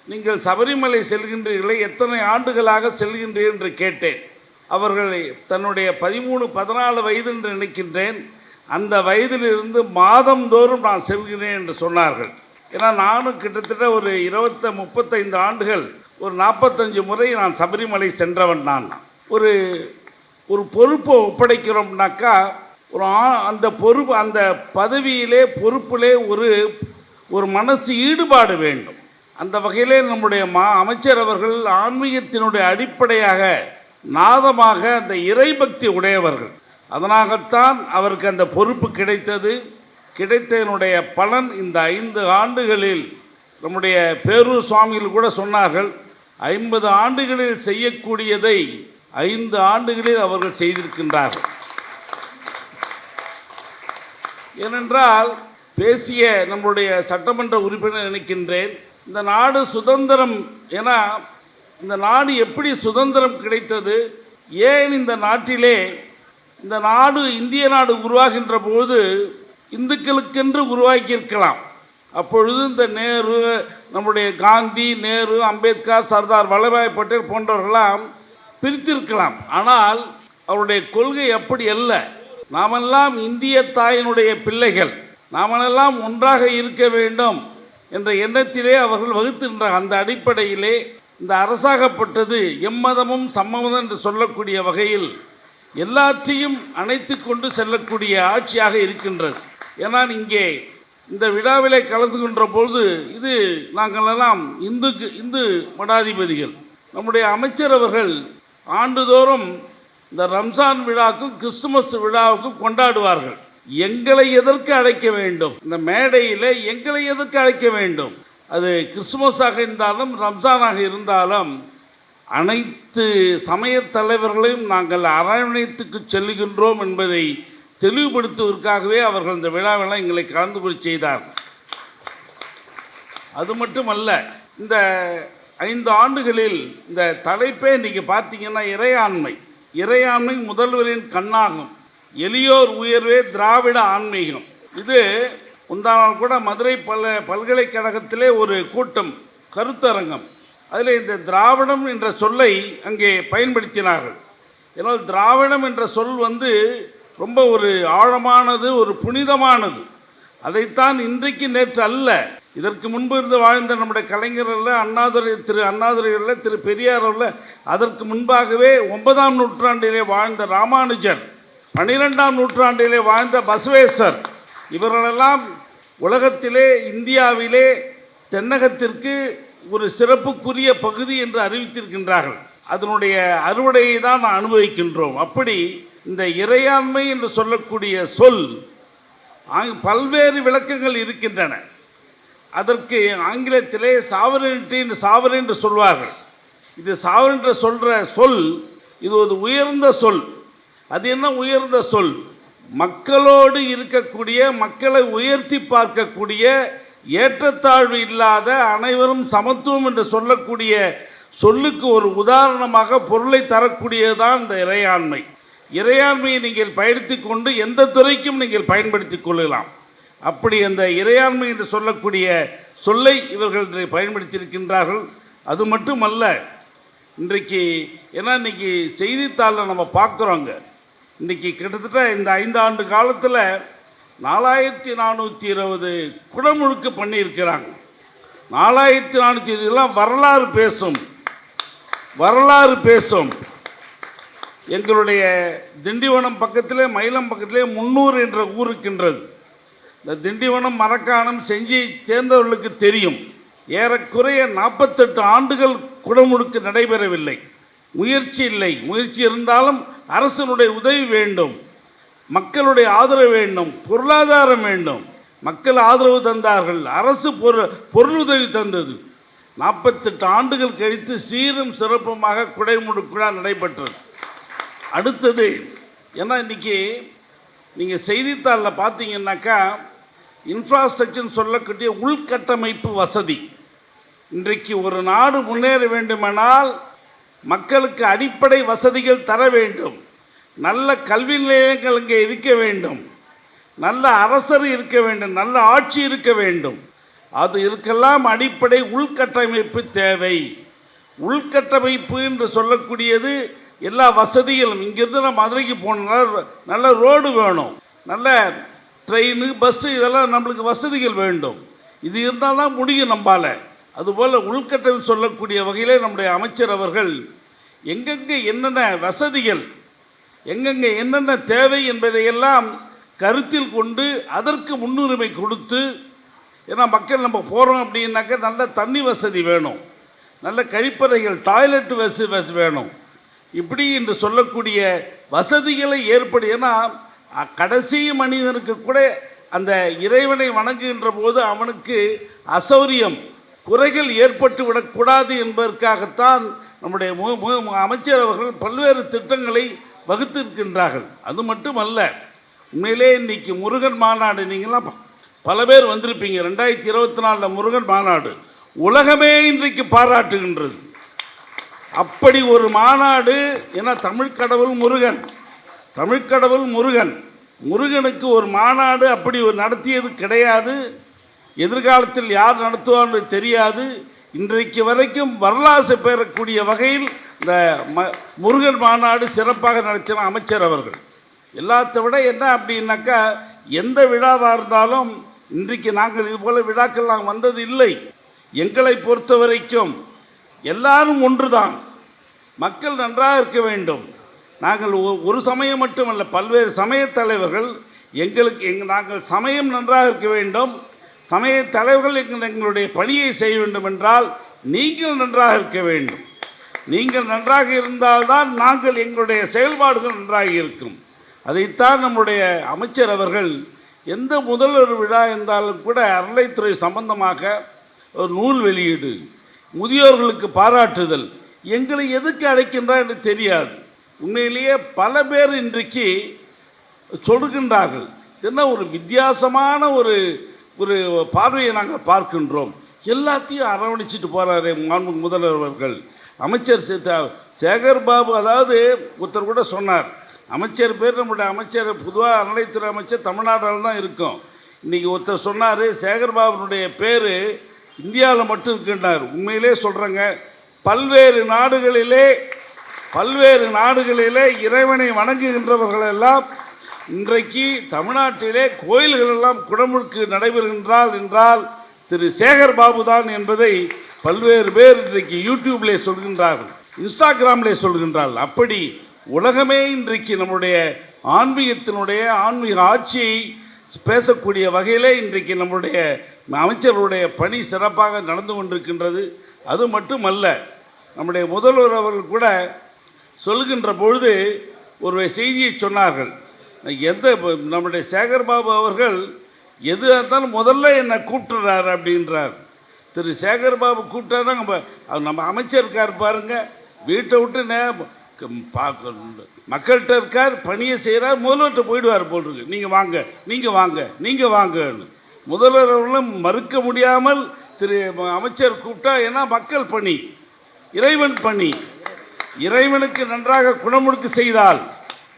நீங்கள் சபரிமலை செல்கின்றீர்களே, எத்தனை ஆண்டுகளாக செல்கின்றீர்கள் என்று கேட்டேன். அவர்கள் தன்னுடைய 13-14 வயது என்று நினைக்கின்றேன், அந்த வயதிலிருந்து மாதந்தோறும் நான் செல்கிறேன் என்று சொன்னார்கள். ஏன்னா நானும் கிட்டத்தட்ட ஒரு 35 ஆண்டுகள், ஒரு 45 முறை நான் சபரிமலை சென்றவன். நான் ஒரு பொறுப்பை ஒப்படைக்கிறோம்னாக்கா அந்த பொறுப்பு, அந்த பதவியிலே பொறுப்பிலே ஒரு மனசு ஈடுபாடு வேண்டும். அந்த வகையிலே நம்முடைய அமைச்சர் அவர்கள் ஆன்மீகத்தினுடைய அடிப்படையாக நாதமாக அந்த இறைபக்தி உடையவர்கள். அதனால்தான் அவருக்கு அந்த பொறுப்பு கிடைத்தது. கிடைத்ததனுடைய பலன் இந்த 5 ஆண்டுகளில் நம்முடைய பேரூர் சுவாமிகள் கூட சொன்னார்கள், 50 ஆண்டுகளில் செய்யக்கூடியதை 5 ஆண்டுகளில் அவர்கள் செய்திருக்கின்றார்கள். ஏனென்றால் பேசிய நம்முடைய சட்டமன்ற உறுப்பினர் நினைக்கின்றேன், இந்த நாடு சுதந்திரம், ஏன்னா இந்த நாடு எப்படி சுதந்திரம் கிடைத்தது, ஏன் இந்த நாட்டிலே இந்த நாடு இந்திய நாடு உருவாகின்ற போது இந்துக்களுக்கென்று உருவாக்கியிருக்கலாம். அப்பொழுது இந்த நேரு, நம்முடைய காந்தி, நேரு, அம்பேத்கர், சர்தார் வல்லபாய் பட்டேல் போன்றவர்களாம் பிரித்திருக்கலாம். ஆனால் அவருடைய கொள்கை அப்படி அல்ல. நாமெல்லாம் இந்திய தாயினுடைய பிள்ளைகள், நாமெல்லாம் ஒன்றாக இருக்க வேண்டும் என்ற எண்ணத்திலே அவர்கள் வகுத்திருந்தார். அந்த அடிப்படையிலே இந்த அரசாகப்பட்டது எம்மதமும் சம்மதம் என்று சொல்லக்கூடிய வகையில் எல்லாத்தையும் அணைத்து கொண்டு செல்லக்கூடிய ஆட்சியாக இருக்கின்றது. ஏன்னா இங்கே இந்த விழாவிலே கலந்து கொன்ற பொழுது இது நாங்களெல்லாம் இந்து மடாதிபதிகள். நம்முடைய அமைச்சர் அவர்கள் ஆண்டுதோறும் இந்த ரம்ஜான் விழாவுக்கும் கிறிஸ்துமஸ் விழாவுக்கும் கொண்டாடுவார்கள். எங்களை எதற்கு அழைக்க வேண்டும்? இந்த மேடையில் எங்களை எதற்கு அழைக்க வேண்டும்? அது கிறிஸ்துமஸாக இருந்தாலும் ரம்ஜானாக இருந்தாலும் அனைத்து சமய தலைவர்களையும் நாங்கள் அரவணைத்துக்கு செல்லுகின்றோம் என்பதை தெளிவுபடுத்துவதற்காகவே அவர்கள் இந்த விழாவெல்லாம் எங்களை கலந்து கொள்ள செய்தார்கள். அது மட்டுமல்ல, இந்த 5 ஆண்டுகளில் இந்த தலைப்பே இன்றைக்கி பார்த்தீங்கன்னா இறையாண்மை முதல்வரின் கண்ணாகும், எளியோர் உயர்வே திராவிட ஆன்மீகம். இது முந்தானால் கூட மதுரை பல்கலைக்கழகத்திலே ஒரு கூட்டம், கருத்தரங்கம், அதில் இந்த திராவிடம் என்ற சொல்லை அங்கே பயன்படுத்தினார்கள். ஏன்னா திராவிடம் என்ற சொல் ரொம்ப ஒரு ஆழமானது, ஒரு புனிதமானது. அதைத்தான் இன்றைக்கு நேற்று அல்ல, இதற்கு முன்பு இருந்து வாழ்ந்த நம்முடைய கலைஞர்கள், திரு அண்ணாதுரைகளில், திரு பெரியாரில், அதற்கு முன்பாகவே 9ஆம் நூற்றாண்டிலே வாழ்ந்த ராமானுஜர், 12ஆம் நூற்றாண்டிலே வாழ்ந்த பசவேஸ்வர், இவர்களெல்லாம் உலகத்திலே, இந்தியாவிலே தென்னகத்திற்கு ஒரு சிறப்புக்குரிய பகுதி என்று அறிவித்திருக்கின்றார்கள். அதனுடைய அறுவடையை தான் நாம் அனுபவிக்கின்றோம். அப்படி இந்த இறையாண்மை என்று சொல்லக்கூடிய சொல் பல்வேறு விளக்கங்கள் இருக்கின்றன. அதற்கு ஆங்கிலத்திலே சாவரின் என்று சொல்வார்கள். இது சாவரின் என்று சொல்கிற சொல், இது ஒரு உயர்ந்த சொல். அது என்ன உயர்ந்த சொல்? மக்களோடு இருக்கக்கூடிய, மக்களை உயர்த்தி பார்க்கக்கூடிய, ஏற்றத்தாழ்வு இல்லாத, அனைவரும் சமத்துவம் என்று சொல்லக்கூடிய சொல்லுக்கு ஒரு உதாரணமாக பொருளை தரக்கூடியதுதான் இந்த இறையாண்மை. இறையாண்மையை நீங்கள் பயன்படுத்தி கொண்டு எந்த துறைக்கும் நீங்கள் பயன்படுத்தி கொள்ளலாம். அப்படி அந்த இறையாண்மை என்று சொல்லக்கூடிய சொல்லை இவர்கள் பயன்படுத்தியிருக்கின்றார்கள். அது மட்டுமல்ல, இன்றைக்கு ஏன்னா இன்றைக்கி செய்தித்தாளில் நம்ம பார்க்குறோங்க, இன்றைக்கி கிட்டத்தட்ட இந்த 5 ஆண்டு காலத்தில் 4420 குடமுழுக்கு பண்ணியிருக்கிறாங்க. 4420 வரலாறு பேசும், வரலாறு பேசும். எங்களுடைய திண்டிவனம் பக்கத்திலே, மயிலம் பக்கத்திலே 300 என்ற ஊர் இருக்கின்றது. இந்த திண்டிவனம், மரக்காணம், செஞ்சியை சேர்ந்தவர்களுக்கு தெரியும். ஏறக்குறைய 48 ஆண்டுகள் குடமுழுக்கு நடைபெறவில்லை. முயற்சி இல்லை. முயற்சி இருந்தாலும் அரசனுடைய உதவி வேண்டும், மக்களுடைய ஆதரவு வேண்டும், பொருளாதாரம் வேண்டும். மக்கள் ஆதரவு தந்தார்கள், அரசு பொருளுதவி தந்தது. 48 ஆண்டுகள் கழித்து சீரும் சிறப்புமாக குடமுழுக்கு நடைபெற்றது. அடுத்தது ஏன்னா இன்றைக்கி நீங்கள் செய்தித்தாளில் பார்த்தீங்கன்னாக்கா இன்ஃப்ராஸ்ட்ரக்சர்னு சொல்லக்கூடிய உள்கட்டமைப்பு வசதி. இன்றைக்கு ஒரு நாடு முன்னேற வேண்டுமானால் மக்களுக்கு அடிப்படை வசதிகள் தர வேண்டும். நல்ல கல்வி நிலையங்கள் இங்கே இருக்க வேண்டும், நல்ல அரசர் இருக்க வேண்டும், நல்ல ஆட்சி இருக்க வேண்டும். அது இருக்கலாம் அடிப்படை உள்கட்டமைப்பு தேவை. உள்கட்டமைப்பு என்று சொல்லக்கூடியது எல்லா வசதிகளும். இங்கேருந்து நம்ம மதுரைக்கு போனால் நல்ல ரோடு வேணும், நல்ல ட்ரெயின், பஸ்ஸு, இதெல்லாம் நம்மளுக்கு வசதிகள் வேண்டும். இது இருந்தால் தான் முடியும் நம்மால். அதுபோல் உள்கட்டமைப்பு சொல்லக்கூடிய வகையிலே நம்முடைய அமைச்சர் அவர்கள் எங்கெங்கே என்னென்ன வசதிகள், எங்கெங்கே என்னென்ன தேவை என்பதையெல்லாம் கருத்தில் கொண்டு அதற்கு முன்னுரிமை கொடுத்து, ஏன்னா மக்கள் நம்ம போகிறோம் அப்படின்னாக்க நல்ல தண்ணி வசதி வேணும், நல்ல கழிப்பறைகள், டாய்லெட் வசதி வேணும். இப்படி என்று சொல்லக்கூடிய வசதிகளை ஏன்னா கடைசி மனிதனுக்கு கூட அந்த இறைவனை வணங்குகின்ற போது அவனுக்கு அசௌரியம், குறைகள் ஏற்பட்டு விடக்கூடாது என்பதற்காகத்தான் நம்முடைய அமைச்சர் அவர்கள் பல்வேறு திட்டங்களை வகுத்திருக்கின்றார்கள். அது மட்டுமல்ல, உண்மையிலே இன்றைக்கி முருகன் மாநாடு நீங்களாம் பல பேர் வந்திருப்பீங்க. 2024 முருகன் மாநாடு உலகமே இன்றைக்கு பாராட்டுகின்றது. அப்படி ஒரு மாநாடு. ஏன்னா தமிழ்கடவுள் முருகன், தமிழ்கடவுள் முருகன், முருகனுக்கு ஒரு மாநாடு அப்படி ஒரு நடத்தியது கிடையாது. எதிர்காலத்தில் யார் நடத்துவார்னு தெரியாது. இன்றைக்கு வரைக்கும் வரலாறு பெறக்கூடிய வகையில் இந்த முருகன் மாநாடு சிறப்பாக நடத்தின அமைச்சர் அவர்கள். எல்லாத்தை விட என்ன அப்படின்னாக்கா, எந்த விழாவாக இருந்தாலும் இன்றைக்கு நாங்கள் இதுபோல் விழாக்கள் நாங்கள் வந்தது இல்லை. எங்களை பொறுத்த வரைக்கும் எல்லாரும் ஒன்றுதான். மக்கள் நன்றாக இருக்க வேண்டும். நாங்கள் ஒரு சமயம் மட்டுமல்ல, பல்வேறு சமய தலைவர்கள் நாங்கள் சமயம் நன்றாக இருக்க வேண்டும், சமய தலைவர்கள் எங்களுடைய பணியை செய்ய வேண்டும் என்றால் நீங்கள் நன்றாக இருக்க வேண்டும். நீங்கள் நன்றாக இருந்தால்தான் நாங்கள் எங்களுடைய செயல்பாடுகள் நன்றாக இருக்கும். அதைத்தான் நம்முடைய அமைச்சர் அவர்கள் எந்த முதல்வர் விழா இருந்தாலும் கூட அறநிலைத்துறை சம்பந்தமாக ஒரு நூல் வெளியீடு, முதியோர்களுக்கு பாராட்டுதல், எங்களை எதுக்கு அழைக்கின்றார் என்று தெரியாது. உண்மையிலேயே பல பேர் இன்றைக்கு சொல்கின்றார்கள். என்ன ஒரு வித்தியாசமான ஒரு ஒரு பார்வையை நாங்கள் பார்க்கின்றோம். எல்லாத்தையும் அரவணைச்சிட்டு போகிறாரு முதல்வர் அவர்கள். அமைச்சர் சேகர் பாபு, அதாவது ஒருத்தர் கூட சொன்னார், அமைச்சர் பேர் நம்முடைய அமைச்சர் பொதுவாக அறநிலைத்துறை அமைச்சர் தமிழ்நாட்டில் தான் இருக்கும். இன்றைக்கி ஒருத்தர் சொன்னார், சேகர் பாபுனுடைய பேர் இந்தியாவில் மட்டும் இருக்கின்றார். உண்மையிலே சொல்கிறேங்க, பல்வேறு நாடுகளிலே இறைவனை வணங்குகின்றவர்களெல்லாம் இன்றைக்கு தமிழ்நாட்டிலே கோயில்கள் எல்லாம் குடமுழுக்கு நடைபெறுகின்றால் என்றால் திரு சேகர் பாபு தான் என்பதை பல்வேறு பேர் இன்றைக்கு யூடியூப்லே சொல்கின்றார்கள், இன்ஸ்டாகிராமிலே சொல்கின்றார்கள். அப்படி உலகமே இன்றைக்கு நம்முடைய ஆன்மீக ஆட்சியை பேசக்கூடிய வகையிலே இன்றைக்கு நம்முடைய அமைச்சருடைய பணி சிறப்பாக நடந்து கொண்டிருக்கின்றது. அது மட்டுமல்ல, நம்முடைய முதல்வர் அவர்கள் கூட சொல்கின்ற பொழுது ஒரு செய்தியை சொன்னார்கள். நம்முடைய சேகர்பாபு அவர்கள் எது இருந்தாலும் முதல்ல என்னை கூப்பிட்டுறாரு அப்படின்றார். திரு சேகர்பாபு கூப்பிட்டாருன்னா நம்ம அமைச்சர் இருக்கார் பாருங்க, வீட்டை விட்டு மக்கள்கிட்ட இருக்கார், பணியை செய்கிறார், முதல்வர்கிட்ட போயிடுவார் போட்டிருக்கு. நீங்கள் வாங்கன்னு முதல்வர் அவர்களும் மறுக்க முடியாமல் திரு அமைச்சர் கூப்பிட்டா, ஏன்னா மக்கள் பணி, இறைவன் பணி, இறைவனுக்கு நன்றாக குணமுழுக்கு செய்தால்,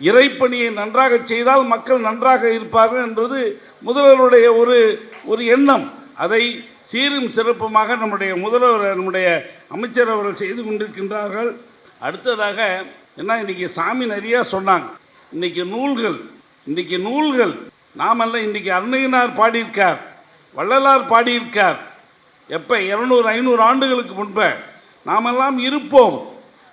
இறைப்பணியை நன்றாக செய்தால் மக்கள் நன்றாக இருப்பார்கள் என்பது முதல்வருடைய ஒரு எண்ணம். அதை சீரும் சிறப்புமாக நம்முடைய முதல்வர், நம்முடைய அமைச்சர் அவர்கள் செய்து கொண்டிருக்கின்றார்கள். அடுத்ததாக என்ன, இன்றைக்கி சாமி நிறையா சொன்னாங்க. இன்னைக்கு நூல்கள் நாமல்ல, இன்னைக்கு அருணகிரினார் பாடியிருக்கார், வள்ளலார் பாடியிருக்கார். எப்போ 200-500 ஆண்டுகளுக்கு முன்பு நாமெல்லாம் இருப்போம்.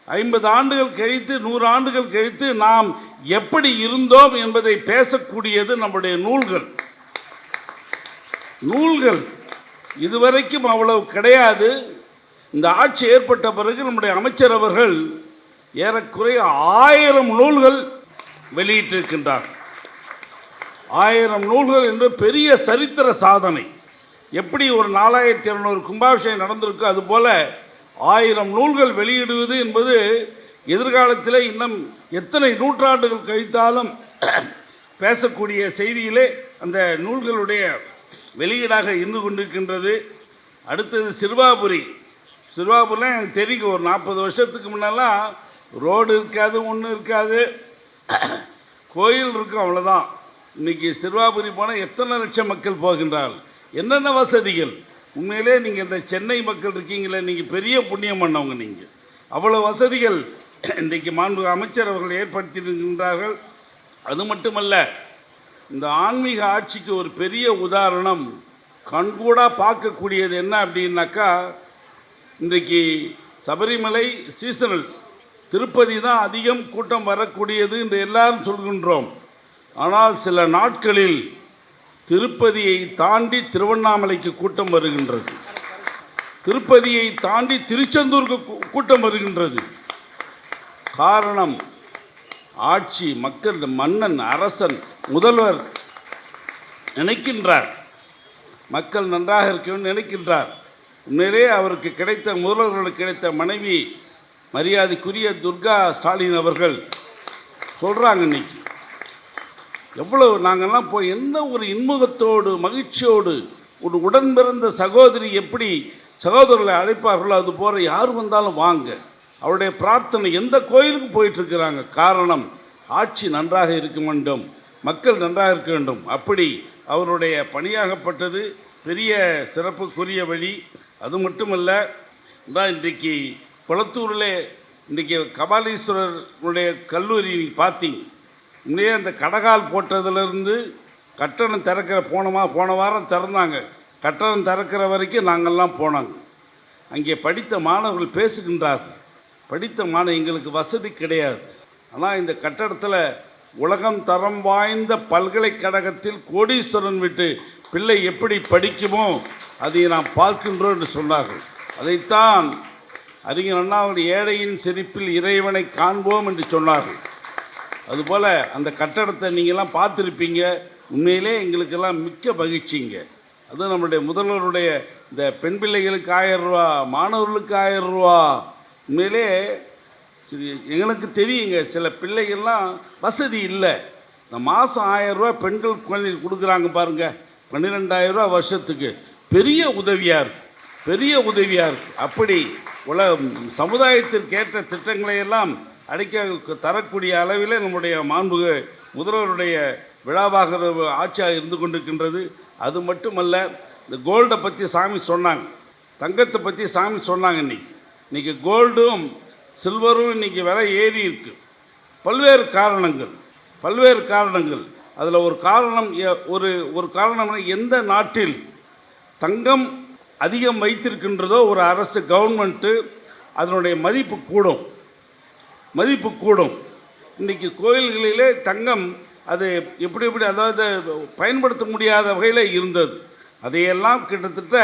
50 ஆண்டுகள் கழித்து 100 ஆண்டுகள் கழித்து நாம் எப்படி இருந்தோம் என்பதை பேசக்கூடியது நம்முடைய நூல்கள். இதுவரைக்கும் அவ்வளவு கிடையாது. இந்த ஆட்சி ஏற்பட்ட பிறகு நம்முடைய அமைச்சர் அவர்கள் ஏறக்குறைய 1000 நூல்கள் வெளியிட்டிருக்கின்றார். 1000 நூல்கள் என்று பெரிய சரித்திர சாதனை. எப்படி ஒரு 4200 கும்பாபிஷேகம் நடந்திருக்கோ அதுபோல 1000 நூல்கள் வெளியிடுவது என்பது எதிர்காலத்தில் இன்னும் எத்தனை நூற்றாண்டுகள் கழித்தாலும் பேசக்கூடிய செய்தியிலே அந்த நூல்களுடைய வெளியீடாக இருந்து கொண்டிருக்கின்றது. அடுத்தது சிறுவாபுரிலாம் எனக்கு தெரியும். ஒரு 40 வருஷத்துக்கு முன்னெல்லாம் ரோடு இருக்காது, ஒன்றும் இருக்காது, கோயில் இருக்கும், அவ்வளோதான். இன்றைக்கி சிறுவாபுரி போனால் எத்தனை லட்சம் மக்கள் போகின்றார்கள், என்னென்ன வசதிகள். உண்மையிலே நீங்கள் இந்த சென்னை மக்கள் இருக்கீங்களே, நீங்கள் பெரிய புண்ணியம் பண்ணவங்க. நீங்கள் அவ்வளோ வசதிகள் இன்றைக்கு மாண்பு அமைச்சர் அவர்கள் ஏற்படுத்தியிருக்கின்றார்கள். அது மட்டுமல்ல, இந்த ஆன்மீக ஆட்சிக்கு ஒரு பெரிய உதாரணம் கண்கூடாக பார்க்கக்கூடியது என்ன அப்படின்னாக்கா, இன்றைக்கு சபரிமலை சீசனல், திருப்பதி தான் அதிகம் கூட்டம் வரக்கூடியது என்று எல்லாரும் சொல்கின்றோம். ஆனால் சில நாட்களில் திருப்பதியை தாண்டி திருவண்ணாமலைக்கு கூட்டம் வருகின்றது, திருப்பதியை தாண்டி திருச்செந்தூருக்கு கூட்டம் வருகின்றது. காரணம் ஆட்சி, மக்கள், மன்னன், அரசன், முதல்வர் நினைக்கின்றார், மக்கள் நன்றாக இருக்கணும்னு நினைக்கின்றார். உண்மையிலே அவருக்கு கிடைத்த, முதல்வர்களுக்கு கிடைத்த மனைவி மரியாதைக்குரிய துர்கா ஸ்டாலின் அவர்கள் சொல்கிறாங்க, இன்னைக்கு எவ்வளவு நாங்கள்லாம் போய் என்ன ஒரு இன்முகத்தோடு மகிழ்ச்சியோடு ஒரு உடன் பிறந்த சகோதரி எப்படி சகோதரர்களை அழைப்பார்களோ அது போல யார் வந்தாலும் வாங்க, அவருடைய பிரார்த்தனை. எந்த கோயிலுக்கு போயிட்டுருக்கிறாங்க, காரணம் ஆட்சி நன்றாக இருக்க வேண்டும், மக்கள் நன்றாக இருக்க வேண்டும். அப்படி அவருடைய பணியாகப்பட்டது பெரிய சிறப்புக்குரிய வழி. அது மட்டுமல்ல, தான் இன்றைக்கு குளத்தூரில் இன்றைக்கி கபாலீஸ்வரருடைய கல்லூரி பார்த்தீங்க, உண்மையே அந்த கடகால் போட்டதுலேருந்து கட்டணம் திறக்கிற போன வாரம் திறந்தாங்க, கட்டணம் திறக்கிற வரைக்கும் நாங்கள்லாம் போனாங்க. அங்கே படித்த மாணவர்கள் பேசுகின்றார்கள், எங்களுக்கு வசதி கிடையாது, ஆனால் இந்த கட்டடத்தில் உலகம் தரம் வாய்ந்த பல்கலைக்கழகத்தில் கோடீஸ்வரன் விட்டு பிள்ளை எப்படி படிக்குமோ அதை நாம் பார்க்கின்றோம் என்று சொன்னார்கள். அதைத்தான் அறிஞர் அண்ணா அவர்கள் ஏழையின் சிரிப்பில் இறைவனை காண்போம் என்று சொன்னார்கள். அதுபோல் அந்த கட்டடத்தை நீங்கள்லாம் பார்த்துருப்பீங்க. உண்மையிலே எங்களுக்கெல்லாம் மிக்க மகிழ்ச்சிங்க. அதுவும் நம்முடைய முதல்வருடைய இந்த பெண் பிள்ளைகளுக்கு 1000 ரூபா, மாணவர்களுக்கு 1000 ரூபா. உண்மையிலே எங்களுக்கு தெரியுங்க, சில பிள்ளைகள்லாம் வசதி இல்லை. இந்த மாதம் 1000 ரூபா பெண்கள் குழந்தைகள் கொடுக்குறாங்க பாருங்கள், 12,000 ரூபா வருஷத்துக்கு. பெரிய உதவியாக இருக்குது. அப்படி சமுதாயத்திற்கு ஏற்ற திட்டங்களை எல்லாம் அடைக்க தரக்கூடிய அளவில் நம்முடைய மாண்பு முதல்வருடைய விழாவாக ஆட்சியாக இருந்து கொண்டிருக்கின்றது. அது மட்டுமல்ல, இந்த கோல்டை பற்றி சாமி சொன்னாங்க, தங்கத்தை பற்றி சாமி சொன்னாங்க. இன்றைக்கி கோல்டும் சில்வரும் இன்றைக்கி விலை ஏறி இருக்கு. பல்வேறு காரணங்கள். அதில் ஒரு காரணம் எந்த நாட்டில் தங்கம் அதிகம் வைத்திருக்கின்றதோ ஒரு அரசு கவர்மெண்ட்டு அதனுடைய மதிப்பு கூடும். இன்றைக்கி கோயில்களிலே தங்கம் அது எப்படி அதாவது பயன்படுத்த முடியாத வகையில் இருந்தது. அதையெல்லாம் கிட்டத்தட்ட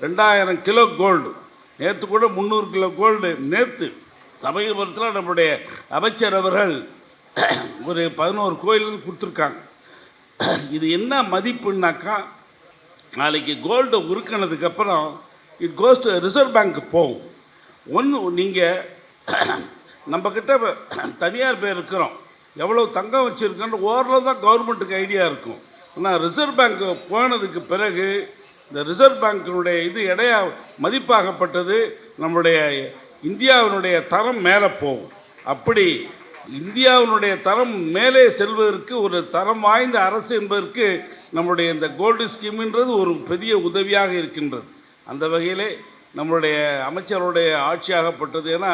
2000 கிலோ கோல்டு, நேற்று கூட 300 கிலோ கோல்டு நேற்று சமயபுரத்தில் நம்முடைய அமைச்சர் அவர்கள் ஒரு 11 கோயிலுக்கு கொடுத்துருக்காங்க. இது என்ன மதிப்புன்னாக்கா, நாளைக்கு கோல்டு உருக்கினதுக்கப்புறம் இட் கோஸ் டு ரிசர்வ் பேங்க்கு போகும். நீங்கள் நம்மக்கிட்ட தனியார் பேர் இருக்கிறோம், எவ்வளோ தங்கம் வச்சுருக்கோன்னு ஓரளவு தான் கவர்மெண்ட்டுக்கு ஐடியா இருக்கும். ஆனால் ரிசர்வ் பேங்க்கு போனதுக்கு பிறகு இந்த ரிசர்வ் பேங்கினுடைய இது எடையா மதிப்பாகப்பட்டது நம்முடைய இந்தியாவினுடைய தரம் மேலே போகும். அப்படி இந்தியாவினுடைய தரம் மேலே செல்வதற்கு ஒரு தரம் வாய்ந்த அரசு என்பதற்கு நம்முடைய இந்த கோல்டு ஸ்கீம்ன்றது ஒரு பெரிய உதவியாக இருக்கின்றது. அந்த வகையிலே நம்மளுடைய அமைச்சருடைய ஆட்சியாகப்பட்டது. ஏன்னா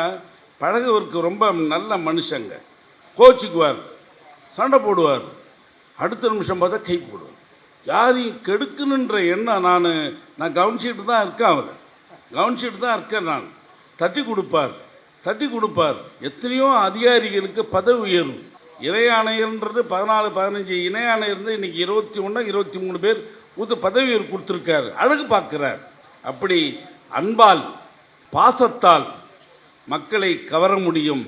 பழகுவதற்கு ரொம்ப நல்ல மனுஷங்க, கோச்சுக்குவார். சண்டை போடுவார், அடுத்த நிமிஷம் பார்த்தா கை போடுவார். யாரையும் கெடுக்கணுன்ற எண்ணம் நான் கவனிச்சிட்டு தான் இருக்கேன். அவர் கவனிச்சிட்டு தான் இருக்கேன். நான் தட்டி கொடுப்பார். எத்தனையோ அதிகாரிகளுக்கு பதவி உயர்வு. இணை ஆணையர்ன்றது 14-15 இணை ஆணையர் இருந்து இன்னைக்கு 21-23 பேர் பதவி உயர்வு கொடுத்துருக்காரு. அழகு பார்க்கிறார். அப்படி அன்பால் பாசத்தால் மக்களை கவர முடியும்,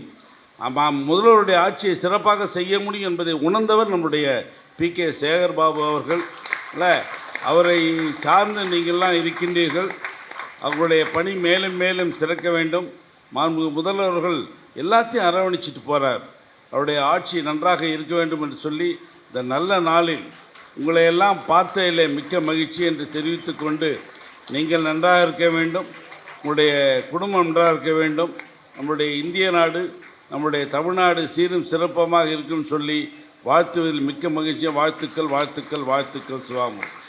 முதல்வருடைய ஆட்சியை சிறப்பாக செய்ய முடியும் என்பதை உணர்ந்தவர் நம்முடைய PK சேகர் பாபு அவர்கள். அவரை சார்ந்து நீங்கள்லாம் இருக்கின்றீர்கள். அவர்களுடைய பணி மேலும் மேலும் சிறக்க வேண்டும். முதல்வர்கள் எல்லாத்தையும் அரவணைச்சிட்டு போகிறார். அவருடைய ஆட்சி நன்றாக இருக்க வேண்டும் என்று சொல்லி இந்த நல்ல நாளில் உங்களை எல்லாம் பார்த்ததிலே மிக்க மகிழ்ச்சி என்று தெரிவித்து கொண்டு, நீங்கள் நன்றாக இருக்க வேண்டும், உங்களுடைய குடும்பம் நன்றாக இருக்க வேண்டும், நம்முடைய இந்திய நாடு, நம்முடைய தமிழ்நாடு சீரும் சிறப்பமாக இருக்குன்னு சொல்லி வாழ்த்துவதில் மிக்க மகிழ்ச்சி. வாழ்த்துக்கள். சிவாமூர்த்தி.